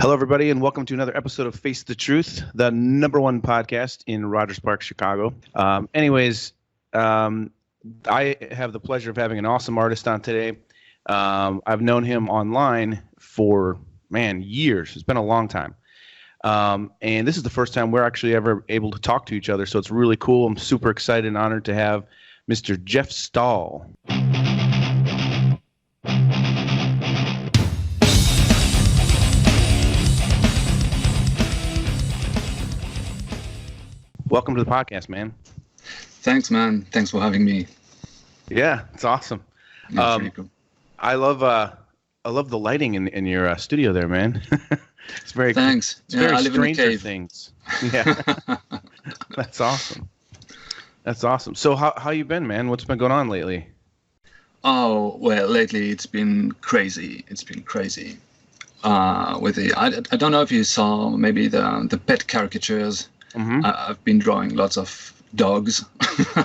Hello, everybody, and welcome to another episode of Face the Truth, the #1 podcast in Rogers Park, Chicago. I have the pleasure of having an awesome artist on today. I've known him online for, years. It's been a long time. And this is the first time we're actually ever able to talk to each other, so it's really cool. I'm super excited and honored to have Mr. Jeff Stahl. Welcome to the podcast, man. Thanks, man. Thanks for having me. Yeah, it's awesome. Yeah, pretty cool. I love the lighting in your studio there, man. It's very Thanks. It's very I live Stranger in a cave. Things. Yeah, that's awesome. That's awesome. So how you been, man? What's been going on lately? Oh well, lately it's been crazy. With the I don't know if you saw maybe the pet caricatures. Mm-hmm. I've been drawing lots of dogs.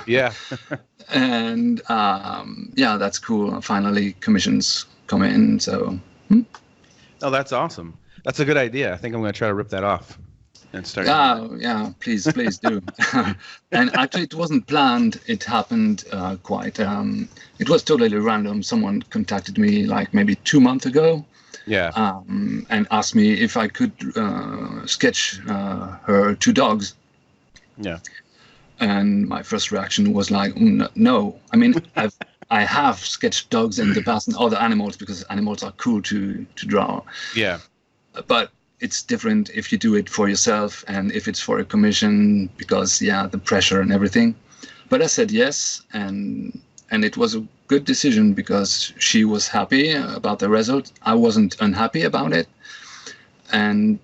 Yeah. And that's cool. Finally, commissions come in. So. Oh, that's awesome. That's a good idea. I think I'm going to try to rip that off and start. Yeah, please do. And actually, it wasn't planned. It happened quite. It was totally random. Someone contacted me like maybe 2 months ago. Yeah. And asked me if I could sketch her 2 dogs. Yeah. And my first reaction was like, no. I mean, I have sketched dogs in the past and other animals because animals are cool to draw. Yeah. But it's different if you do it for yourself and if it's for a commission because, the pressure and everything. But I said yes, and it was a good decision because she was happy about the result. I wasn't unhappy about it. And,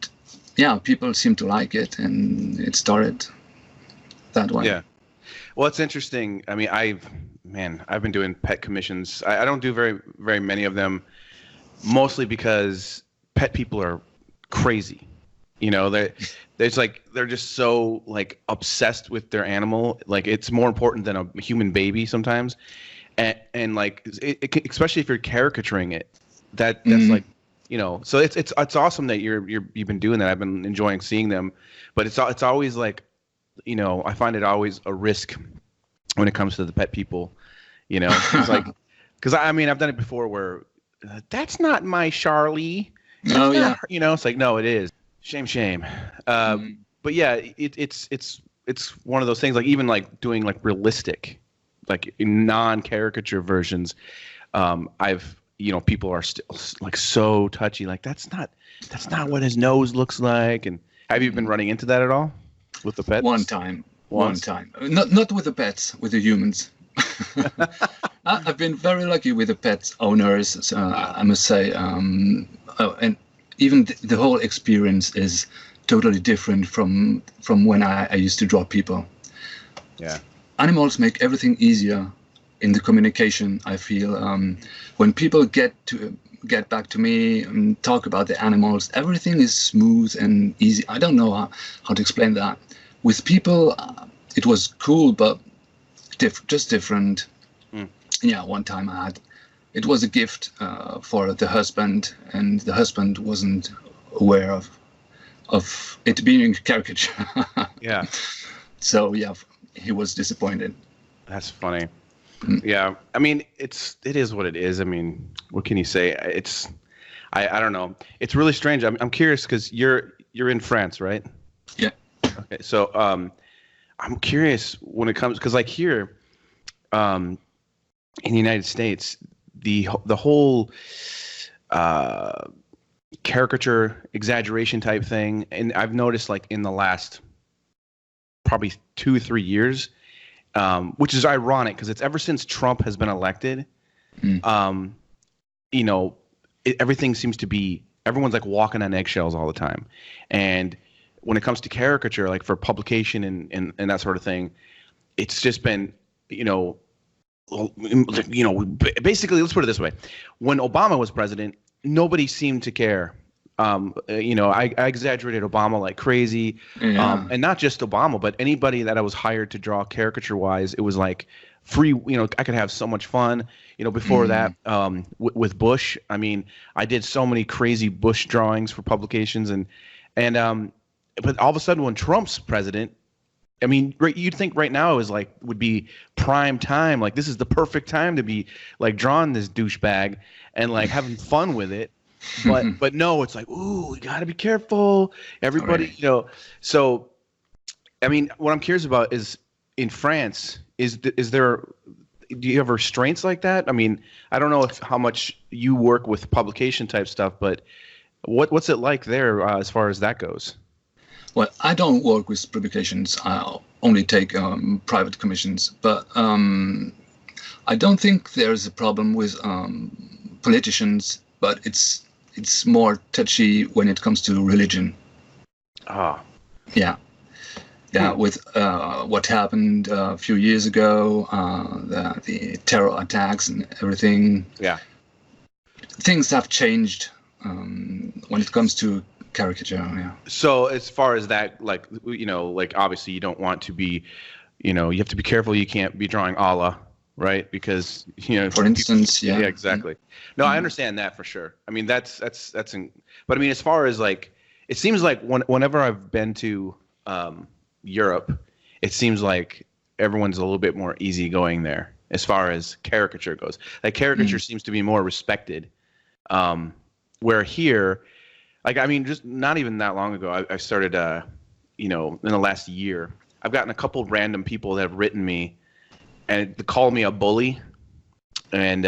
people seemed to like it, and it started that way. Yeah. Well, it's interesting. I mean, I've been doing pet commissions. I don't do very, very many of them, mostly because pet people are crazy. You know, they're just so like obsessed with their animal. Like it's more important than a human baby sometimes. And like, especially if you're caricaturing it, that's like, so it's awesome that you've been doing that. I've been enjoying seeing them, but it's always like, I find it always a risk when it comes to the pet people, it's like, because I've done it before where that's not my Charlie. Oh yeah. It's like, no, it is. Shame. But yeah, it's one of those things, like even like doing like realistic, like non-caricature versions. People are still like so touchy, like that's not what his nose looks like. And have you been running into that at all with the pets? One time. Not with the pets, with the humans. I've been very lucky with the pet owners, I must say. And even the whole experience is totally different from when I used to draw people. Yeah. Animals make everything easier in the communication, I feel. When people get back to me and talk about the animals, everything is smooth and easy. I don't know how to explain that. With people, it was cool, but just different. Yeah, one time it was a gift for the husband, and the husband wasn't aware of it being a caricature. Yeah. So he was disappointed. That's funny. Yeah, I mean, it is what it is. I mean, what can you say? I don't know. It's really strange. I'm curious because you're in France, right? Yeah. Okay, so I'm curious when it comes, because like here, in the United States, the whole caricature exaggeration type thing, and I've noticed like in the last probably 2-3 years, which is ironic because it's ever since Trump has been elected, everything seems to be, everyone's like walking on eggshells all the time. And when it comes to caricature, like for publication and that sort of thing, it's just been, basically, let's put it this way. When Obama was president, nobody seemed to care. I exaggerated Obama like crazy. Yeah. And not just Obama, but anybody that I was hired to draw caricature-wise, it was like free, I could have so much fun. Before that, with Bush, I mean, I did so many crazy Bush drawings for publications, but all of a sudden when Trump's president, I mean, you'd think right now would be prime time. Like, this is the perfect time to be like drawing this douchebag and like having fun with it. But no, it's like, ooh, you got to be careful. Everybody, So, I mean, what I'm curious about is in France, do you have restraints like that? I mean, I don't know how much you work with publication type stuff, but what's it like there as far as that goes? Well, I don't work with publications. I only take private commissions. But I don't think there's a problem with politicians, but it's more touchy when it comes to religion. Ah. Yeah. Yeah, with what happened a few years ago, the terror attacks and everything. Yeah. Things have changed when it comes to caricature. Yeah. So as far as that, like obviously you don't want to be, you have to be careful. You can't be drawing Allah, right? Because for instance, yeah, exactly. No, I understand that for sure. I mean, but I mean, as far as like, it seems like whenever I've been to Europe, it seems like everyone's a little bit more easygoing there as far as caricature goes. Like, caricature seems to be more respected, where here, like, I mean, just not even that long ago, I started, in the last year, I've gotten a couple of random people that have written me and call me a bully, and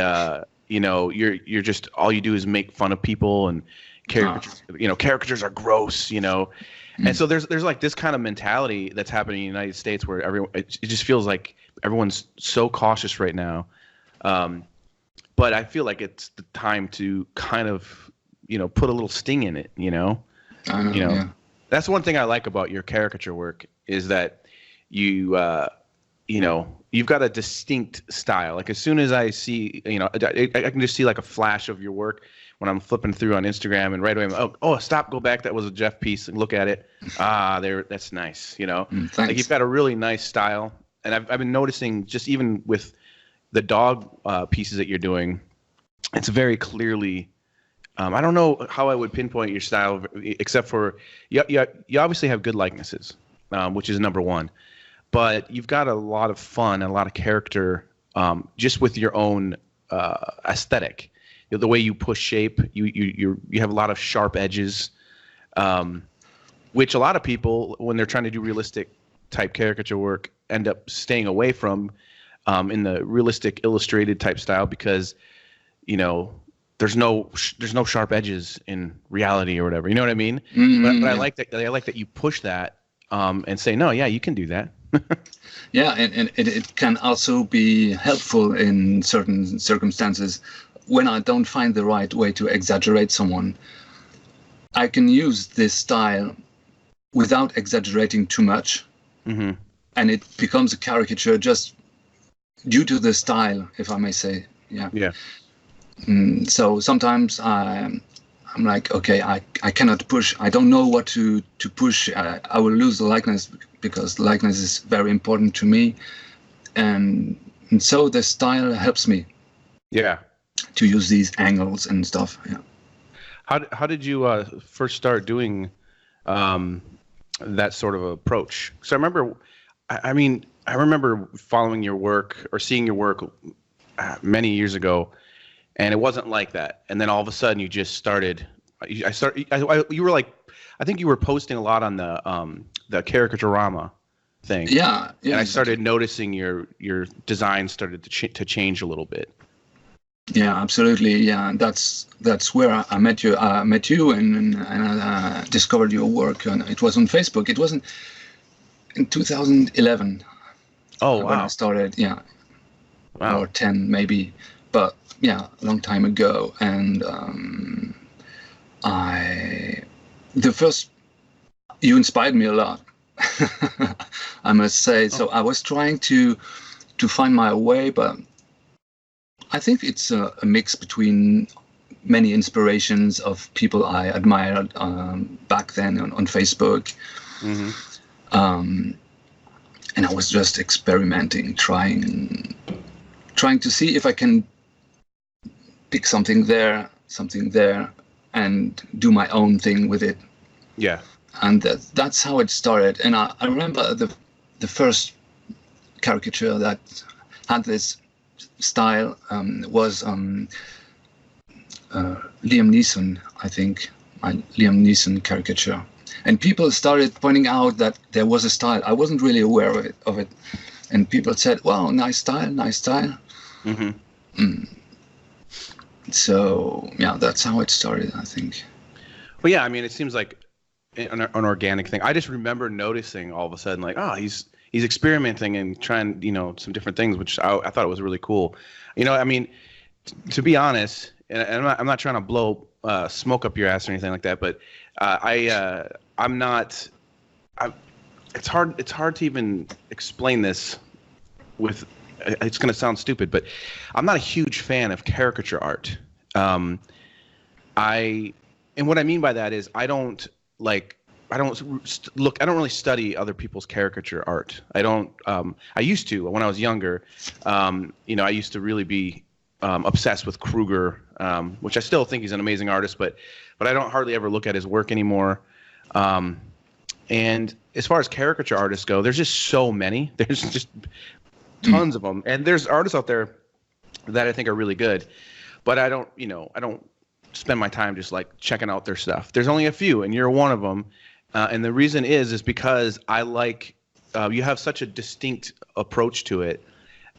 you're just, all you do is make fun of people, and caricatures, caricatures are gross, And so there's like this kind of mentality that's happening in the United States where it just feels like everyone's so cautious right now. But I feel like it's the time to kind of, put a little sting in it, Yeah. That's one thing I like about your caricature work is that you've got a distinct style. Like, as soon as I see, I can just see like a flash of your work when I'm flipping through on Instagram, and right away I'm stop, go back, that was a Jeff piece, and look at it. That's nice, Thanks. Like, you've got a really nice style, and I've been noticing, just even with the dog pieces that you're doing, it's very clearly, I don't know how I would pinpoint your style, except for you obviously have good likenesses, which is number one, but you've got a lot of fun and a lot of character, just with your own aesthetic. The way you push shape, you have a lot of sharp edges, which a lot of people, when they're trying to do realistic type caricature work, end up staying away from in the realistic illustrated type style, because there's no sharp edges in reality or whatever. You know what I mean? But I like that. I like that you push that and say, no, yeah, you can do that. Yeah, and it can also be helpful in certain circumstances. When I don't find the right way to exaggerate someone, I can use this style without exaggerating too much. Mm-hmm. And it becomes a caricature just due to the style, if I may say. Yeah. Yeah. So sometimes I'm like, okay, I cannot push. I don't know what to push. I will lose the likeness, because likeness is very important to me. And so the style helps me. Yeah. To use these angles and stuff. Yeah. How did you first start doing that sort of approach? So I remember, I remember following your work or seeing your work many years ago, and it wasn't like that. And then all of a sudden, you just started. You were like, I think you were posting a lot on the Caricaturama thing. Yeah. And I started noticing your design started to change a little bit. Yeah, absolutely. Yeah, that's where I met you. I met you and I discovered your work. And it was on Facebook. It wasn't in 2011. Oh, wow. When I started, yeah. Wow. Or 10 maybe, but yeah, a long time ago. And you inspired me a lot. I must say. So I was trying to find my way, but I think it's a mix between many inspirations of people I admired back then on Facebook. Mm-hmm. And I was just experimenting, trying trying to see if I can pick something there, and do my own thing with it. Yeah. And that's how it started. And I remember the first caricature that had this style was Liam Neeson, I think, my Liam Neeson caricature. And people started pointing out that there was a style. I wasn't really aware of it. And people said, "Wow, nice style, nice style." Mm-hmm. So yeah, that's how it started, I think. Well, yeah, I mean, it seems like an organic thing. I just remember noticing all of a sudden, like, oh, he's experimenting and trying, some different things, which I thought it was really cool. I mean, to be honest, and I'm not trying to blow smoke up your ass or anything like that, but I'm not. It's hard to even explain this with. It's going to sound stupid, but I'm not a huge fan of caricature art. And what I mean by that is I don't really study other people's caricature art. I used to when I was younger. I used to really be obsessed with Kruger, which I still think he's an amazing artist, but I don't hardly ever look at his work anymore. And as far as caricature artists go, there's just so many. There's just tons of them, and there's artists out there that I think are really good, but I don't spend my time just like checking out their stuff. There's only a few, and you're one of them. And the reason is because I like you have such a distinct approach to it,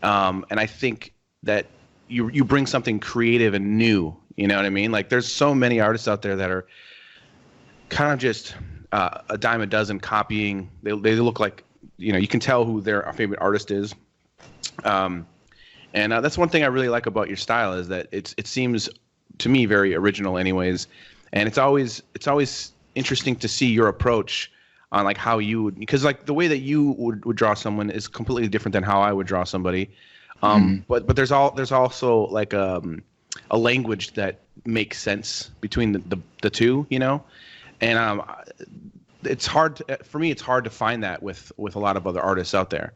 and I think that you bring something creative and new. You know what I mean? Like there's so many artists out there that are kind of just a dime a dozen copying. They look like you can tell who their favorite artist is. And that's one thing I really like about your style is that it seems to me very original anyways, and it's always interesting to see your approach on like how you would, because like the way that you would draw someone is completely different than how I would draw somebody. But there's also like a language that makes sense between the two, and it's hard for me. It's hard to find that with a lot of other artists out there.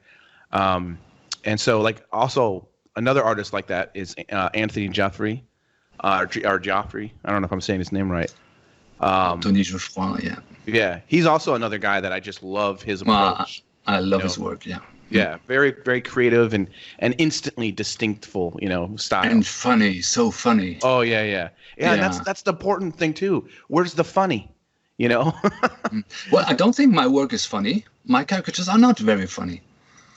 And so like also another artist like that is Anthony Joffrey, or Joffrey. I don't know if I'm saying his name right. Tony Joffrey, yeah. Yeah, he's also another guy that I just love his approach. I love his work, yeah. Yeah, very, very creative and instantly distinctful, style. And funny, so funny. Oh yeah. And that's the important thing too. Where's the funny? Well, I don't think my work is funny. My caricatures are not very funny.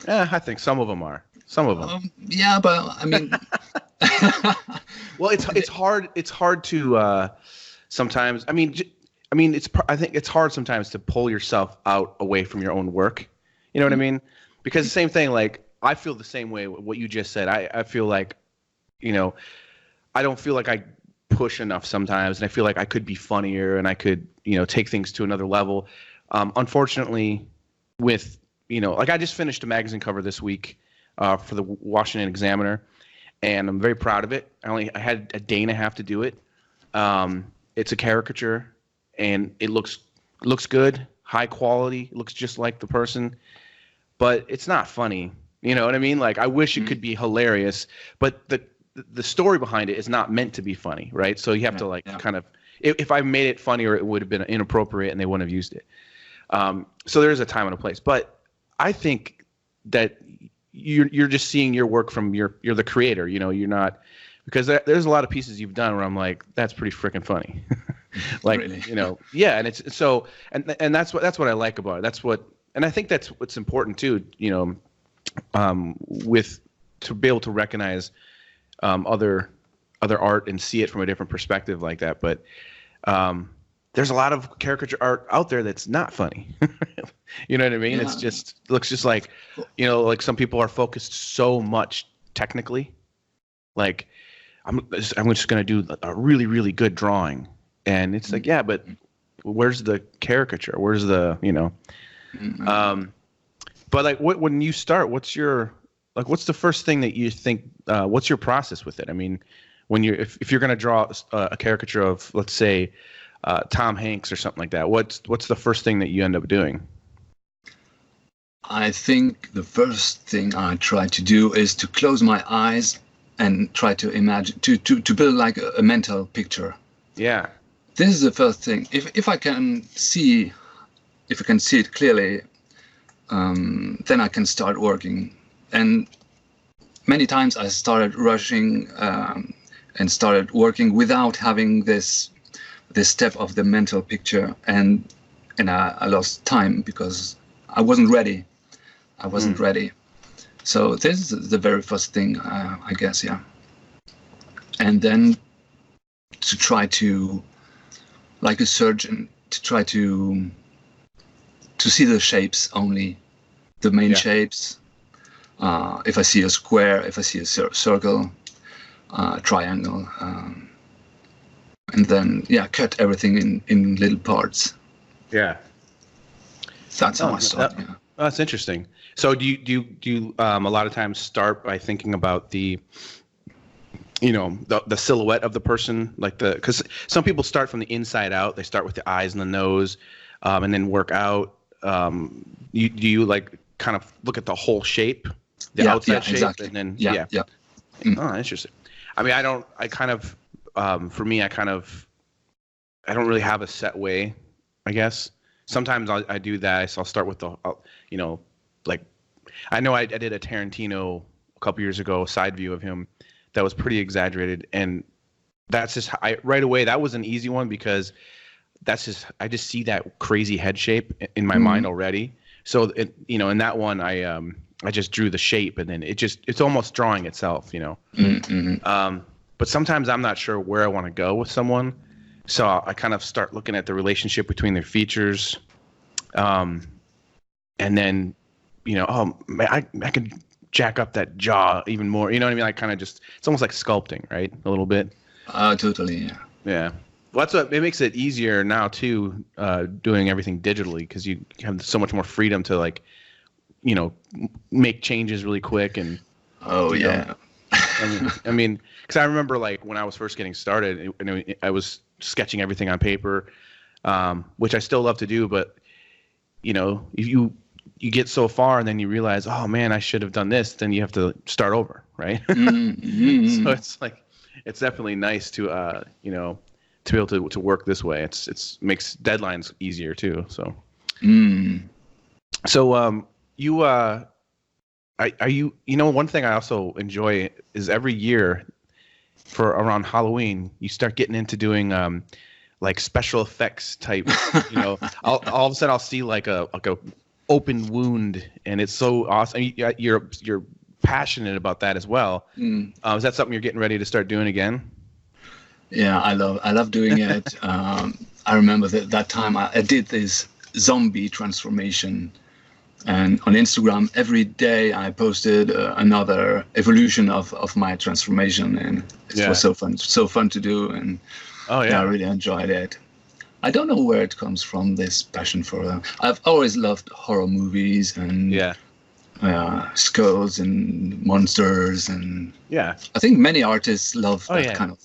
I think some of them are. Some of them. Yeah, but I mean. Well, it's hard. It's hard to sometimes. I think it's hard sometimes to pull yourself out away from your own work. You know what I mean? Because the same thing. Like I feel the same way. What you just said. I feel like, I don't feel like I push enough sometimes, and I feel like I could be funnier and I could, take things to another level. Unfortunately, with like I just finished a magazine cover this week for the Washington Examiner, and I'm very proud of it. I had a day and a half to do it. It's a caricature, and it looks good, high quality. It looks just like the person, but it's not funny. You know what I mean? Like I wish it could be hilarious, but the story behind it is not meant to be funny, right? So you have to kind of. If I made it funnier, it would have been inappropriate, and they wouldn't have used it. So there is a time and a place, but I think that you're just seeing your work from you're the creator, you're not, because there's a lot of pieces you've done where I'm like, that's pretty freaking funny. Like, really? Yeah. And it's so, and that's what I like about it. And I think that's what's important too, to be able to recognize, other art and see it from a different perspective like that. But, there's a lot of caricature art out there that's not funny. You know what I mean? Yeah. It looks just like, like some people are focused so much technically. Like I'm just going to do a really, really good drawing. And it's like, yeah, but where's the caricature? Where's the, but like when you start, what's the first thing that you think, what's your process with it? I mean, when if you're going to draw a caricature of, let's say, Tom Hanks or something like that, what's the first thing that you end up doing? I think the first thing I try to do is to close my eyes and try to imagine, to build like a mental picture. Yeah. This is the first thing. If I can see it clearly, then I can start working. And many times I started rushing and started working without having this step of the mental picture, and I lost time because I wasn't ready. Ready. So this is the very first thing, I guess, yeah. And then to try to, like a surgeon, to try to see the shapes only, the main shapes. If I see a square, if I see a circle, triangle, and then cut everything in little parts. Yeah. That's how I start. Yeah. Oh, that's interesting. So do you a lot of times start by thinking about the silhouette of the person, like because some people start from the inside out. They start with the eyes and the nose, and then work out. Do you like kind of look at the whole shape, the outside shape, exactly. and then Mm. Oh, interesting. I mean, I don't really have a set way, I guess. Sometimes I do that. So I'll start with like I know I did a Tarantino a couple years ago, a side view of him that was pretty exaggerated, and that's just right away. That was an easy one because I just see that crazy head shape in my mind already. So in that one I just drew the shape, and then it's almost drawing itself, Mm-hmm. But sometimes I'm not sure where I want to go with someone, so I kind of start looking at the relationship between their features, and then I could jack up that jaw even more. You know what I mean? Like kind of just it's almost like sculpting, right? A little bit. Totally. Yeah. Yeah. Well, it makes it easier now too, doing everything digitally because you have so much more freedom to make changes really quick and. Oh yeah. I mean, because I remember like when I was first getting started, I was sketching everything on paper, which I still love to do. But if you get so far and then you realize, oh man, I should have done this, then you have to start over, right? Mm-hmm. So it's like it's definitely nice to to be able to work this way. It's makes deadlines easier too. So. So you are you one thing I also enjoy is every year for around Halloween you start getting into doing like special effects type all of a sudden I'll see like a open wound and it's so awesome. I mean, you're passionate about that as well. Is that something you're getting ready to start doing again? Yeah, I love doing it. I remember that time I did this zombie transformation. And on Instagram, every day I posted another evolution of my transformation, and it was so fun to do, and I really enjoyed it. I don't know where it comes from, this passion for them. I've always loved horror movies and skulls and monsters, and I think many artists love that kind of.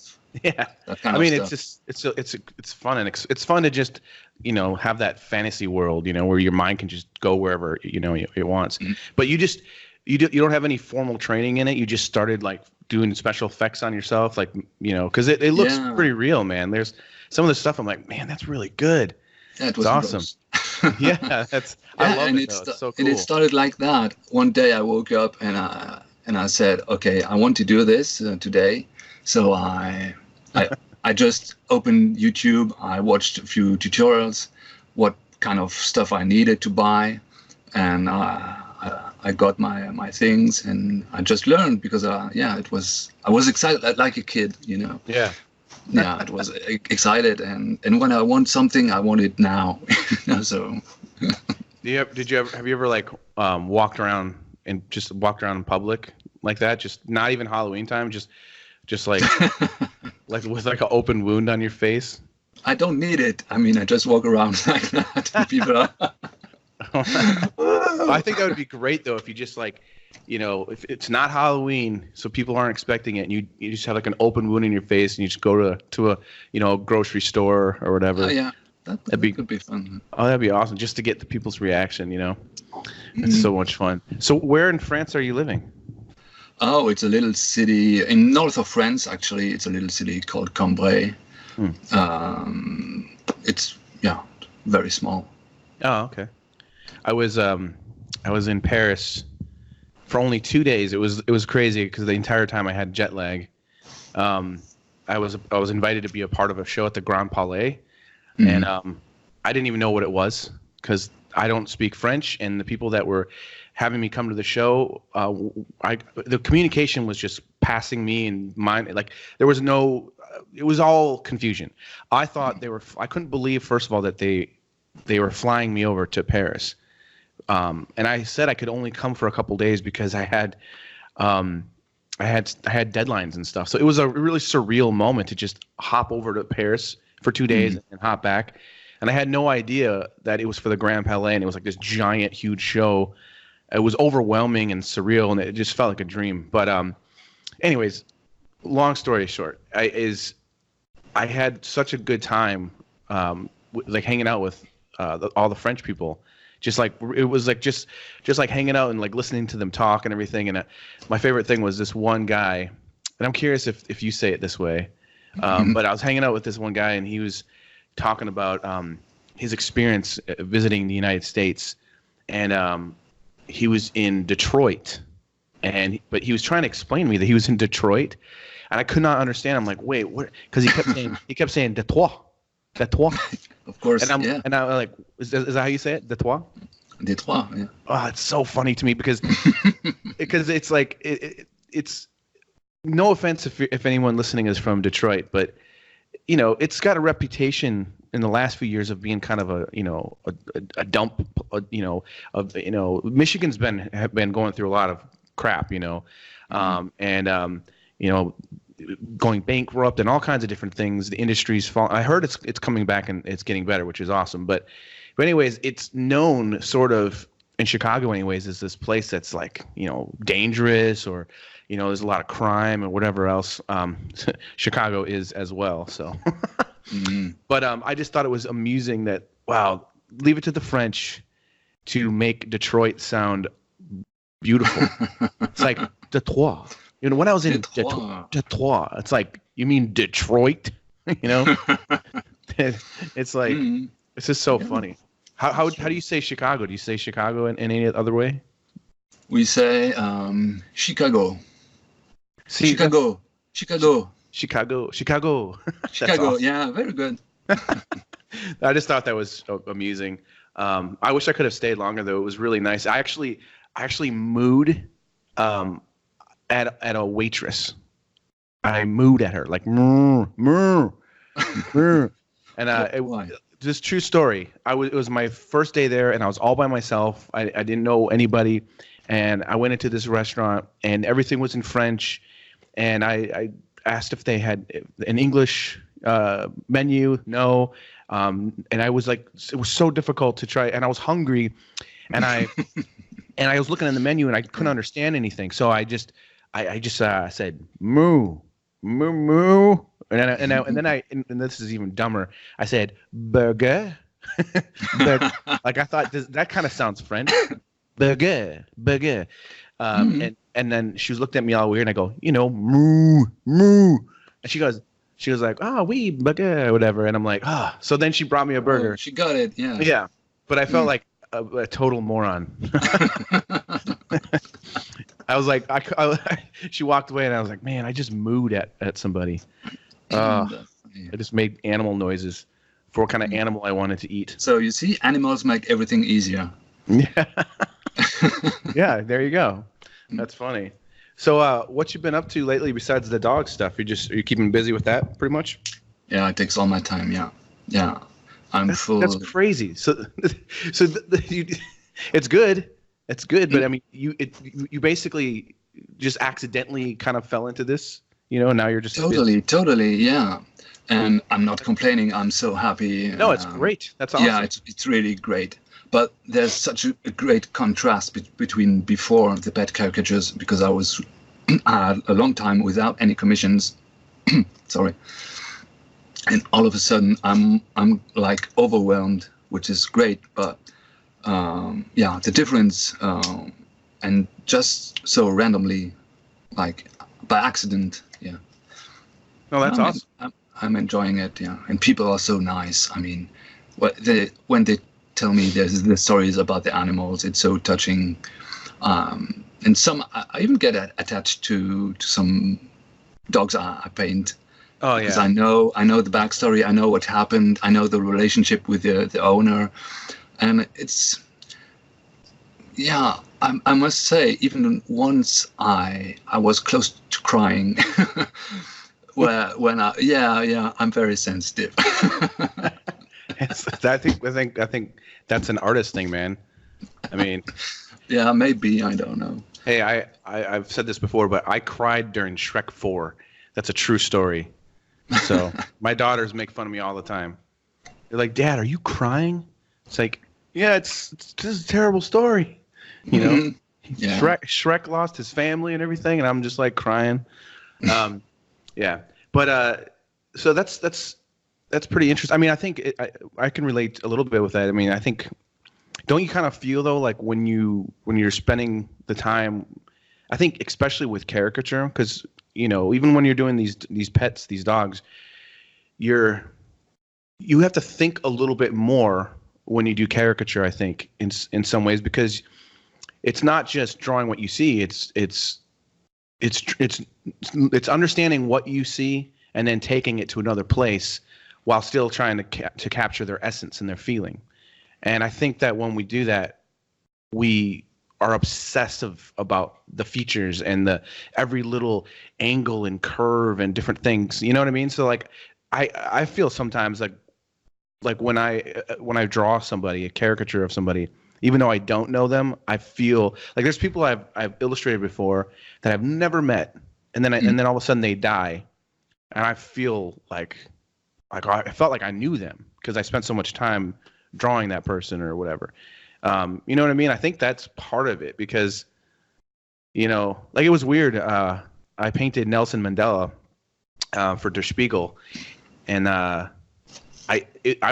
Yeah, I mean, it's fun, and it's fun to just have that fantasy world, where your mind can just go wherever it wants. Mm-hmm. But you don't have any formal training in it. You just started like doing special effects on yourself, like because it looks pretty real, man. There's some of the stuff I'm like, man, that's really good. Yeah, it was awesome. Yeah, I love it. It's so cool. And it started like that. One day I woke up and I said, okay, I want to do this today, so I just opened YouTube. I watched a few tutorials, what kind of stuff I needed to buy, and I got my things, and I just learned because I was excited like a kid, Yeah. Yeah, it was excited, and when I want something, I want it now. So. Have you ever like walked around in public like that? Just not even Halloween time, just like like with like an open wound on your face? I don't need it. I mean, I just walk around like that. People are. I think that would be great though if you just like, if it's not Halloween, so people aren't expecting it, and you just have like an open wound in your face, and you just go to a grocery store or whatever. Oh yeah, that could be fun. Oh, that'd be awesome, just to get the people's reaction. It's so much fun. So where in France are you living? Oh, it's a little city in north of France. Actually, it's a little city called Cambrai. It's very small. Oh, okay. I was in Paris for only 2 days. It was crazy because the entire time I had jet lag. I was invited to be a part of a show at the Grand Palais, and I didn't even know what it was because I don't speak French, and the people that were having me come to the show, the communication was just passing me in mind. Like there was no, it was all confusion. I thought I couldn't believe, first of all, that they were flying me over to Paris. And I said I could only come for a couple days because I had deadlines and stuff. So it was a really surreal moment to just hop over to Paris for 2 days and hop back. And I had no idea that it was for the Grand Palais, and it was like this giant, huge show. It was overwhelming and surreal, and it just felt like a dream. But anyways, long story short, I had such a good time, like hanging out with all the French people. Just like it was like just like hanging out and like listening to them talk and everything. And my favorite thing was this one guy, and I'm curious if you say it this way, but I was hanging out with this one guy, and he was talking about his experience visiting the United States, and he was in Detroit, but he was trying to explain to me that he was in Detroit, and I could not understand. I'm like, wait, what? Because he kept saying Detroit. Of course, and I'm like, is that how you say it? Detroit? Detroit, yeah. Oh, it's so funny to me because it's like it's no offense if anyone listening is from Detroit, but you know, it's got a reputation in the last few years of being kind of a dump, Michigan's been going through a lot of crap, going bankrupt and all kinds of different things. The industry's falling. I heard it's coming back and it's getting better, which is awesome. But anyways, it's known sort of in Chicago anyways as this place that's like, dangerous, or, there's a lot of crime and whatever else. Chicago is as well. So, but I just thought it was amusing that, wow, leave it to the French to make Detroit sound beautiful. It's like Detroit. When I was in Detroit, it's like, you mean Detroit? It's like, it's just so funny. How do you say Chicago? Do you say Chicago in any other way? We say Chicago. See, Chicago. Yeah, very good. I just thought that was amusing. I wish I could have stayed longer, though. It was really nice. I actually mooed at a waitress. I mooed at her like moo. And this true story. It was my first day there, and I was all by myself. I didn't know anybody, and I went into this restaurant, and everything was in French. And I asked if they had an English menu. No. And I was like, it was so difficult to try, and I was hungry, and I was looking at the menu, and I couldn't understand anything. So I just said moo, moo, moo, and then this is even dumber. I said burger, like I thought that kind of sounds French, burger. And then she was looking at me all weird, and I go, moo, moo, and she was like, oui, burger, whatever, and I'm like, So then she brought me a burger. Oh, she got it, yeah. Yeah, but I felt like a total moron. I was like, she walked away, and I was like, man, I just mooed at somebody. I just made animal noises for what kind of animal I wanted to eat. So you see, animals make everything easier. Yeah. Yeah, there you go. That's funny. So what you been up to lately besides the dog stuff? Are you keeping busy with that pretty much? Yeah, it takes all my time. Yeah. I'm full. That's crazy. So it's good. It's good, but I mean, you basically just accidentally kind of fell into this, now you're just totally, yeah. And I'm not complaining. I'm so happy. No, it's great. That's awesome. Yeah, it's really great. But there's such a great contrast between before the pet caricatures, because I was a long time without any commissions. Sorry. And all of a sudden I'm like overwhelmed, which is great, but the difference, and just so randomly, like by accident. Yeah. No, that's awesome. I'm enjoying it. Yeah, and people are so nice. I mean, when they tell me there's the stories about the animals, it's so touching. And some I even get attached to some dogs I paint. Oh Because yeah. I know the backstory, I know what happened, I know the relationship with the owner, and it's, yeah, I must say, even once I was close to crying, when I'm very sensitive. I think that's an artist thing, man. I mean, Yeah, maybe, I don't know. hey, I've said this before, but I cried during Shrek 4. That's a true story. So my daughters make fun of me all the time. They're like, "Dad, are you crying?" It's like, yeah, it's just a terrible story. You know, Yeah. Shrek lost his family and everything, and I'm just like crying. Yeah, but so that's pretty interesting. I mean, I think I can relate a little bit with that. I mean, I think, don't you kind of feel though, like when you're spending the time, I think especially with caricature, because even when you're doing these pets, these dogs, you have to think a little bit more when you do caricature, I think, in some ways, because it's not just drawing what you see. It's understanding what you see and then taking it to another place while still trying to capture their essence and their feeling. And I think that when we do that, we are obsessive about the features and every little angle and curve and different things. You know what I mean? So like, I feel sometimes like when I draw somebody, a caricature of somebody, even though I don't know them, I feel like there's people I've illustrated before that I've never met, and then all of a sudden they die, and I feel like I felt like I knew them because I spent so much time drawing that person or whatever. You know what I mean? I think that's part of it because, like it was weird. I painted Nelson Mandela for Der Spiegel, and I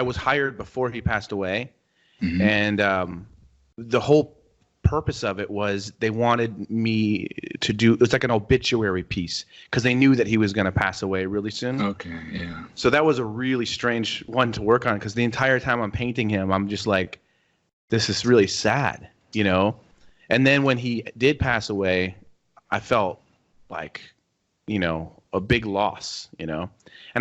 was hired before he passed away, and the whole purpose of it was they wanted me to do, it's like an obituary piece because they knew that he was going to pass away really soon. Okay, yeah. So that was a really strange one to work on because the entire time I'm painting him, I'm just like, this is really sad, And then when he did pass away, I felt like, a big loss, And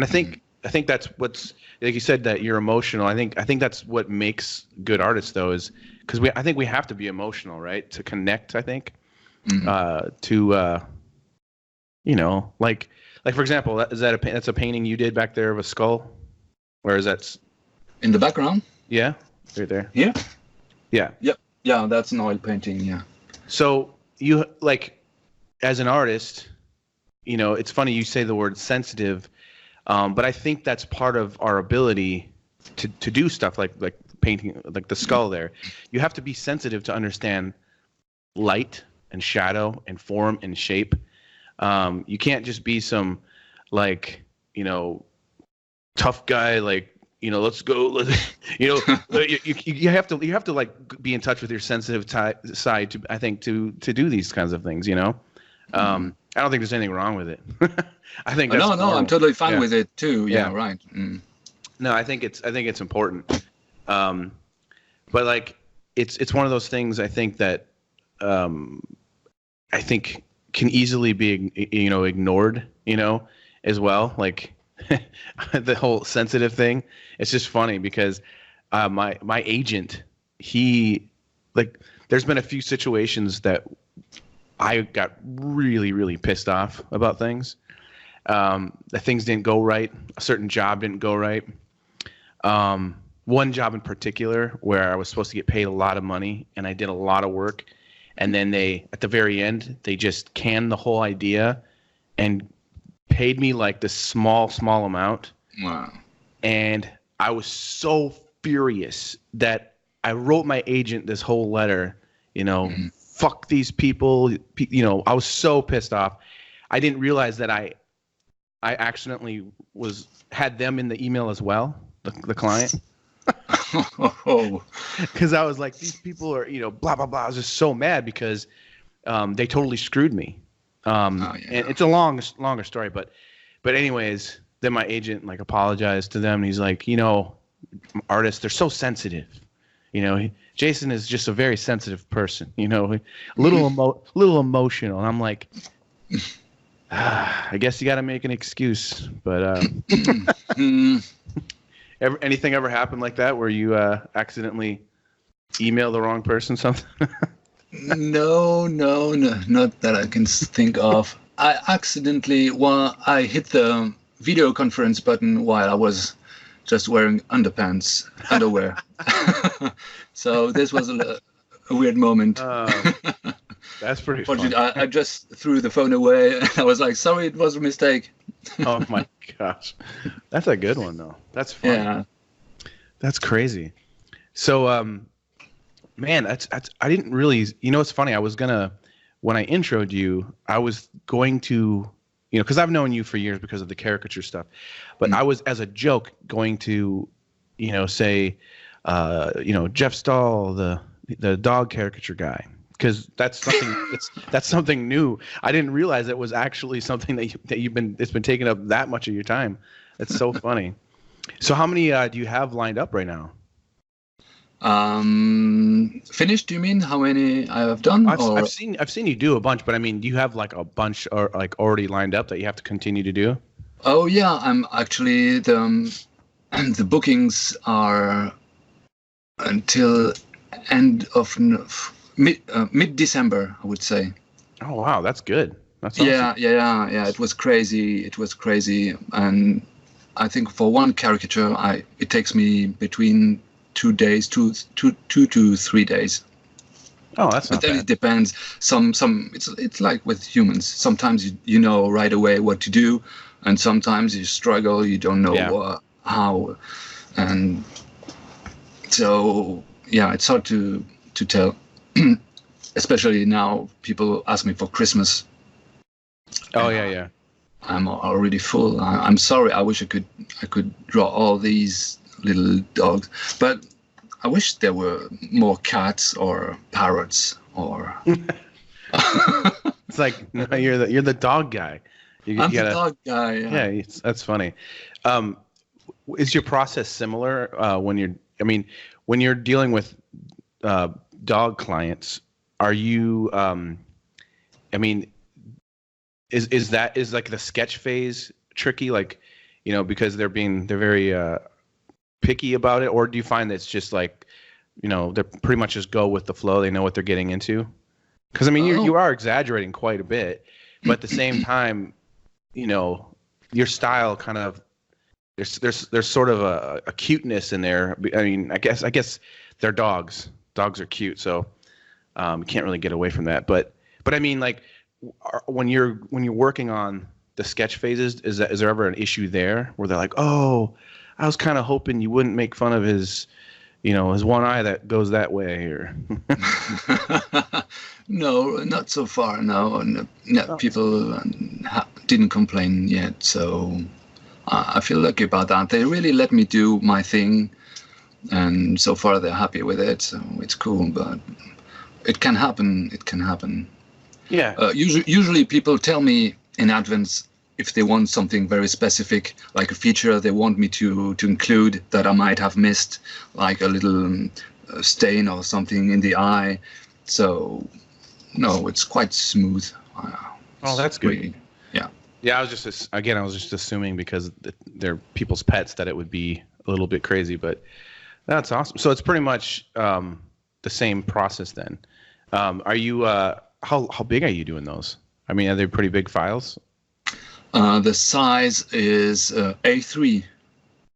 I think that's what's, like you said, that you're emotional. I think that's what makes good artists though, is because I think we have to be emotional, right? To connect, I think, like for example, that's a painting you did back there of a skull, or is that in the background? Yeah, right there. Yeah. Yeah. Yep. Yeah, that's an oil painting. Yeah. So you as an artist, it's funny you say the word sensitive, but I think that's part of our ability to do stuff like painting, like the skull there. You have to be sensitive to understand light and shadow and form and shape. You can't just be some tough guy, let's go. You have to be in touch with your sensitive side to, I think, to do these kinds of things. I don't think there's anything wrong with it. I think that's no, I'm totally fine with it too. Yeah, right. No, I think it's important. But it's one of those things I think that I think can easily be ignored, as well. Like the whole sensitive thing. It's just funny because my agent, there's been a few situations that I got really, really pissed off about things. That things didn't go right. A certain job didn't go right. One job in particular where I was supposed to get paid a lot of money and I did a lot of work. And then at the very end, they just canned the whole idea and paid me this small amount. Wow. And I was so furious that I wrote my agent this whole letter, fuck these people. I was so pissed off. I didn't realize that I accidentally had them in the email as well, the client. Oh, because I was like, these people are, blah blah blah. I was just so mad because they totally screwed me. oh And yeah. it's a longer story, but anyways, then my agent like apologized to them, and he's like, artists, they're so sensitive. Jason is just a very sensitive person. A little emotional, and I'm like, I guess you got to make an excuse. But anything ever happened like that where you accidentally email the wrong person something? No, no, no, not that I can think of. I accidentally, I hit the video conference button while I was just wearing underwear. So this was a weird moment. That's pretty funny. I just threw the phone away and I was like, sorry, it was a mistake. Oh my gosh. That's a good one though. That's fun. Yeah. That's crazy. So, man, that's I didn't really, it's funny. When I introed you, I was going to, because I've known you for years because of the caricature stuff, but I was, as a joke, going to, say, Jeff Stahl, the dog caricature guy, because that's something new. I didn't realize it was actually something it's been taking up that much of your time. That's so funny. So how many do you have lined up right now? Finished? Do you mean how many I have done? I've seen you do a bunch, but I mean, do you have like a bunch or like already lined up that you have to continue to do? Oh yeah, I'm actually the bookings are until end of mid December, I would say. Oh wow, that's good. That's awesome. Yeah. It was crazy, and I think for one caricature, it takes me between 2 days, 2 to 3 days. Oh, that's not but then bad. It depends. Some it's like with humans. Sometimes you know right away what to do, and sometimes you struggle. You don't know how, and so yeah, it's hard to tell. Especially now, people ask me for Christmas. Oh yeah. I'm already full. I'm sorry. I wish I could draw all these little dogs, but I wish there were more cats or parrots or. It's like, no, you're the dog guy. I'm the dog guy. Yeah, that's funny. Is your process similar when you're dealing with dog clients? Are you? Is like the sketch phase tricky? Like, because they're very picky about it, or do you find that it's just like, they're pretty much just go with the flow? They know what they're getting into. Because you are exaggerating quite a bit, but at the same time, your style kind of there's sort of a cuteness in there. I guess they're dogs. Dogs are cute, so you can't really get away from that. But like, when you're working on the sketch phases, is there ever an issue there where they're like, oh, I was kind of hoping you wouldn't make fun of his one eye that goes that way, or? No, not so far. No, people didn't complain yet, so I feel lucky about that. They really let me do my thing, and so far they're happy with it. So it's cool, but it can happen. It can happen. Yeah. Usually people tell me in advance if they want something very specific, like a feature they want me to include that I might have missed, like a little stain or something in the eye. So, no, it's quite smooth. Oh, that's good. Really, yeah. Yeah, I was just assuming because they're people's pets that it would be a little bit crazy, but that's awesome. So it's pretty much the same process then. Are you how big are you doing those? Are they pretty big files? The size is A3,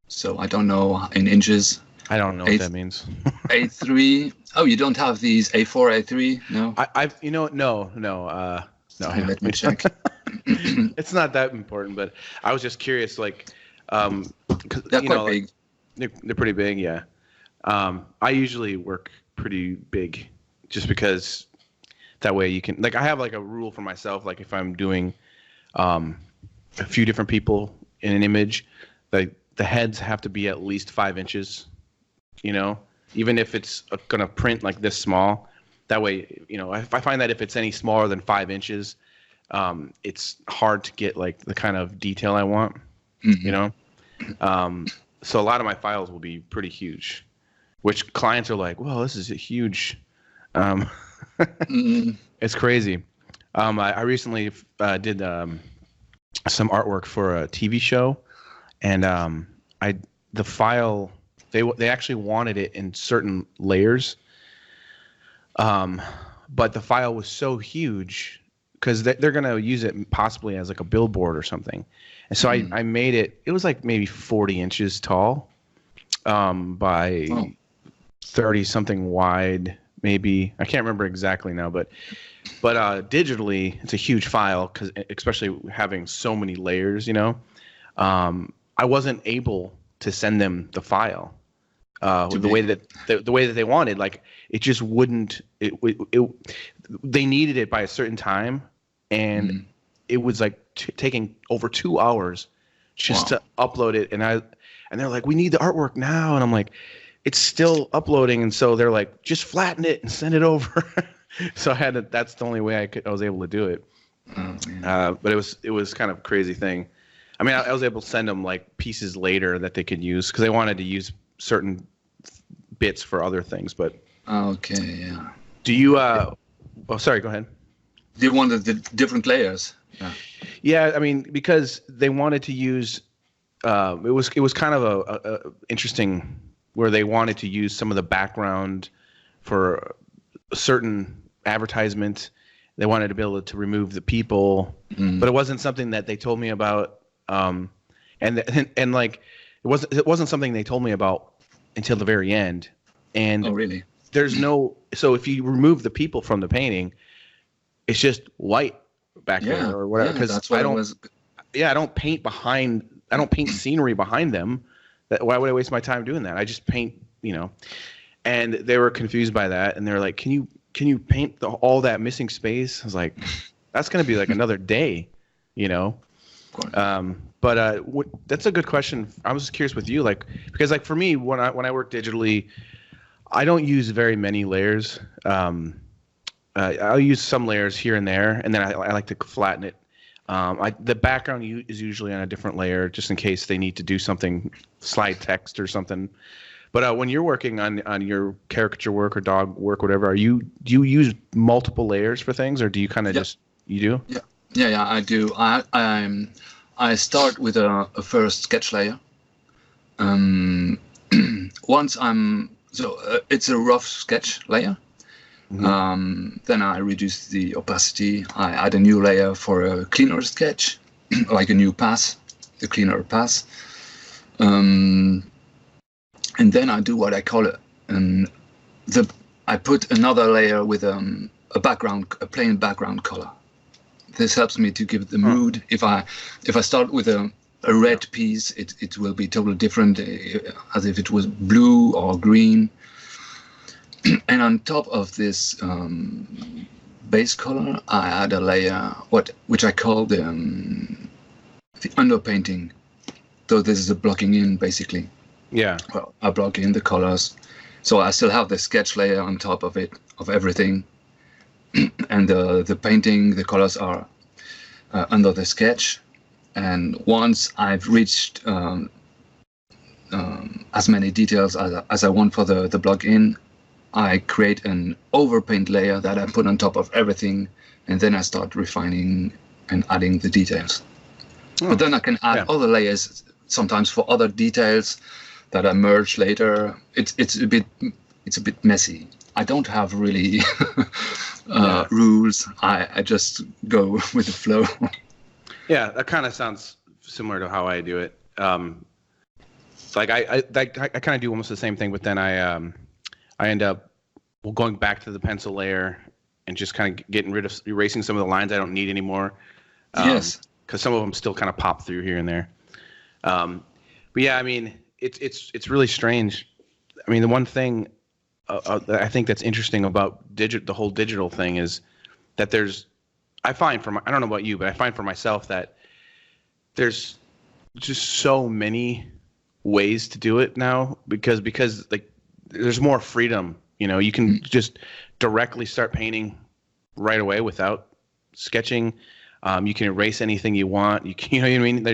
so I don't know in inches. I don't know what that means. A3. Oh, you don't have these A4, A3? No. No. Let me check. It's not that important, but I was just curious, like, they're quite big. They're pretty big, yeah. I usually work pretty big, just because that way you can, like, I have like a rule for myself, like if I'm doing a few different people in an image, like the heads have to be at least 5 inches you know, even if it's going to print like this small. That way, you know, if I find that if it's any smaller than 5 inches, it's hard to get like the kind of detail I want, you know? So a lot of my files will be pretty huge, which clients are like, well, this is a huge, it's crazy. I recently did some artwork for a TV show, and the file, they actually wanted it in certain layers, but the file was so huge because they're going to use it possibly as like a billboard or something. And so I made it. It was like maybe 40 inches tall, by 30 something wide, maybe. I can't remember exactly now, but digitally it's a huge file because especially having so many layers, you know. I wasn't able to send them the file the way that they wanted. Like it just wouldn't. They needed it by a certain time, and it was like taking over 2 hours just to upload it. And they're like, we need the artwork now, and I'm like, it's still uploading. And so they're like, just flatten it and send it over. So I had to. That's the only way I was able to do it. But it was kind of a crazy thing. I mean, I was able to send them like pieces later that they could use because they wanted to use certain bits for other things. But okay, yeah. Do you? Oh, sorry. Go ahead. They wanted the different layers. Yeah, I mean, because they wanted to use. It was kind of a interesting where they wanted to use some of the background for a certain advertisement. They wanted to be able to remove the people, but it wasn't something that they told me about. And like it wasn't something they told me about until the very end. And oh, really? There's no. So if you remove the people from the painting, it's just white back there or whatever. Because I don't paint behind. I don't paint scenery behind them. Why would I waste my time doing that? I just paint, you know. And they were confused by that, and they're like, "Can you paint all that missing space?" I was like, "That's going to be like another day, you know." That's a good question. I was just curious with you, like, because like for me, when I work digitally, I don't use very many layers. I'll use some layers here and there, and then I like to flatten it. The background is usually on a different layer, just in case they need to do something, slide text or something. But when you're working on your caricature work or dog work, whatever, do you use multiple layers for things, or do you kind of just you do? Yeah, I do. I start with a first sketch layer. Once it's a rough sketch layer. Then I reduce the opacity. I add a new layer for a cleaner sketch, like a new pass, the cleaner pass. And then I do what I call it, I put another layer with a plain background color. This helps me to give the mood. If I start with a red piece, it will be totally different, as if it was blue or green. And on top of this base color, I add a layer which I call the underpainting. So this is a blocking in, basically. Yeah. Well, I block in the colors, so I still have the sketch layer on top of it, of everything, and the painting, the colors are under the sketch. And once I've reached as many details as I want for the block in, I create an overpaint layer that I put on top of everything, and then I start refining and adding the details. But then I can add other layers sometimes for other details that I merge later. It's a bit messy. I don't have really rules. I just go with the flow. Yeah, that kind of sounds similar to how I do it. Like I kind of do almost the same thing, but then I end up going back to the pencil layer and just kind of getting rid of erasing some of the lines I don't need anymore. Yes, because some of them still kind of pop through here and there. But yeah, I mean, it's really strange. I mean, the one thing that I think that's interesting about the whole digital thing is that I don't know about you, but I find for myself that there's just so many ways to do it now because like there's more freedom. You know, you can just directly start painting right away without sketching. You can erase anything you want. You know what I mean?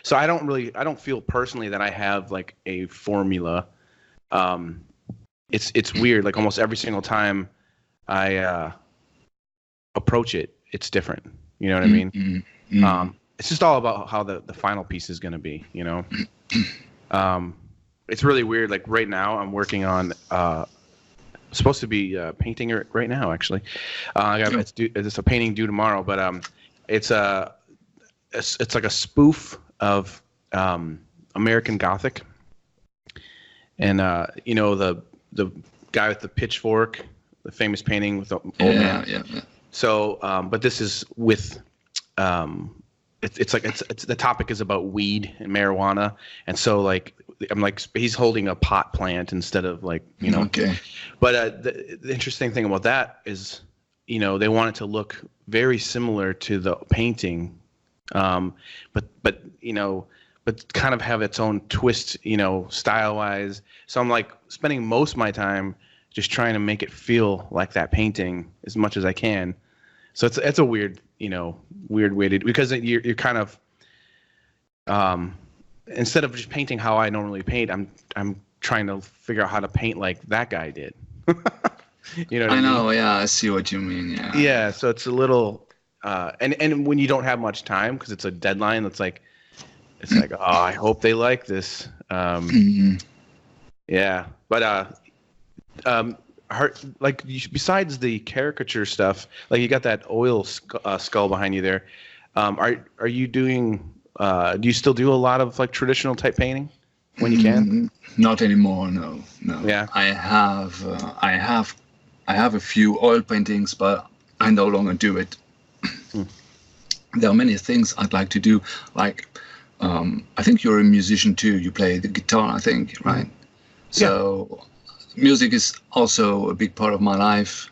So I don't feel personally that I have like a formula. It's weird. Like almost every single time I approach it, it's different. You know what I mean? It's just all about how the final piece is going to be, you know? It's really weird. Like right now I'm working on, supposed to be painting it right now, actually. It's a painting due tomorrow, but it's like a spoof of American Gothic. And, you know, the guy with the pitchfork, the famous painting with the old man. Yeah. So, but this is with, it's the topic is about weed and marijuana. And so like, I'm like, he's holding a pot plant instead of like, you know. Okay. But the interesting thing about that is, you know, they want it to look very similar to the painting, but you know, but kind of have its own twist, you know, style wise. So I'm like spending most of my time just trying to make it feel like that painting as much as I can. So it's a weird, you know, weird way to, because you're kind of, instead of just painting how I normally paint, I'm trying to figure out how to paint like that guy did. You know what I mean? know, yeah, I see what you mean. Yeah. Yeah, so it's a little, and when you don't have much time because it's a deadline, it's like, oh, I hope they like this. Yeah, but besides the caricature stuff, like you got that oil skull behind you there. Are you doing? Do you still do a lot of like traditional type painting when you can? Not anymore. No. Yeah. I have a few oil paintings, but I no longer do it. There are many things I'd like to do. Like, I think you're a musician too. You play the guitar, I think, right? So, music is also a big part of my life.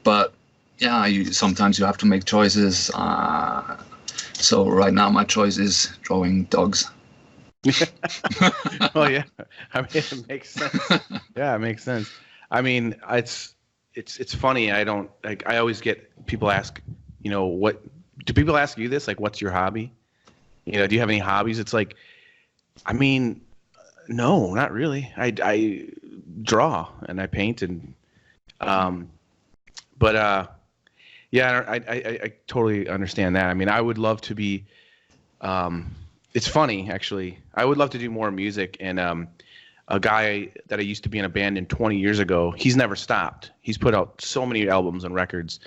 But yeah, sometimes you have to make choices. So right now my choice is drawing dogs. Oh yeah, I mean it makes sense. Yeah, it makes sense. I mean, it's funny. I always get people ask, you know, what do people ask you this? Like, what's your hobby? You know, do you have any hobbies? It's like, I mean, no, not really. I draw and I paint and, yeah, I totally understand that. I mean, I would love to be. It's funny, actually. I would love to do more music. And a guy that I used to be in a band in 20 years ago, he's never stopped. He's put out so many albums and records.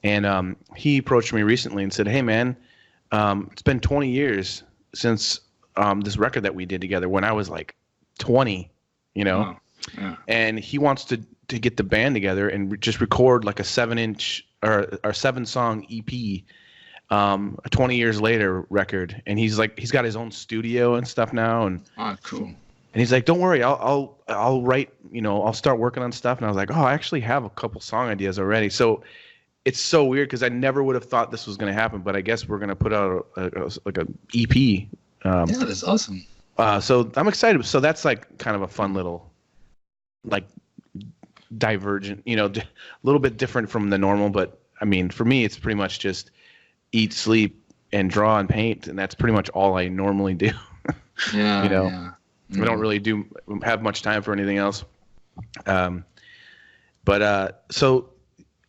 And he approached me recently and said, "Hey, man, it's been 20 years since this record that we did together when I was like 20, you know." Wow. Yeah. And he wants to get the band together and just record like a 7-inch or 7-song EP, a 20 years later record. And he's got his own studio and stuff now. And cool. And he's like, "Don't worry, I'll write, you know, I'll start working on stuff." And I was like, "Oh, I actually have a couple song ideas already." So it's so weird because I never would have thought this was going to happen, but I guess we're going to put out like a EP. Yeah, that's awesome. So I'm excited. So that's like kind of a fun little, like, divergent, you know, a little bit different from the normal. But I mean, for me, it's pretty much just eat, sleep, and draw and paint, and that's pretty much all I normally do. Yeah, you know, yeah. I don't really have much time for anything else. So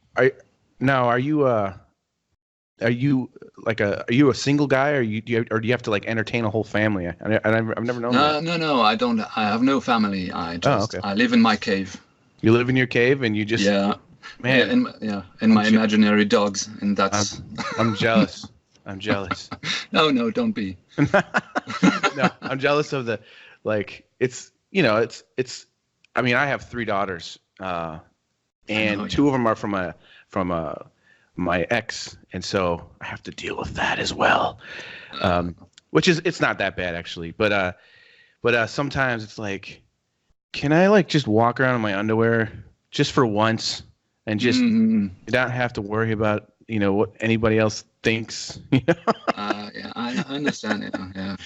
are you a single guy, or do you have to like entertain a whole family? I've never known that. No, I don't. I have no family. I live in my cave. You live in your cave and you just man. And my imaginary dogs, and that's. I'm jealous. I'm jealous. No, don't be. No, I'm jealous of the, like, it's, you know, it's. I mean, I have 3 daughters, and 2 of them are from my ex, and so I have to deal with that as well. Which is, it's not that bad actually, but sometimes it's like, can I like just walk around in my underwear just for once and just not have to worry about, you know, what anybody else thinks? You know? yeah, I understand it. Yeah.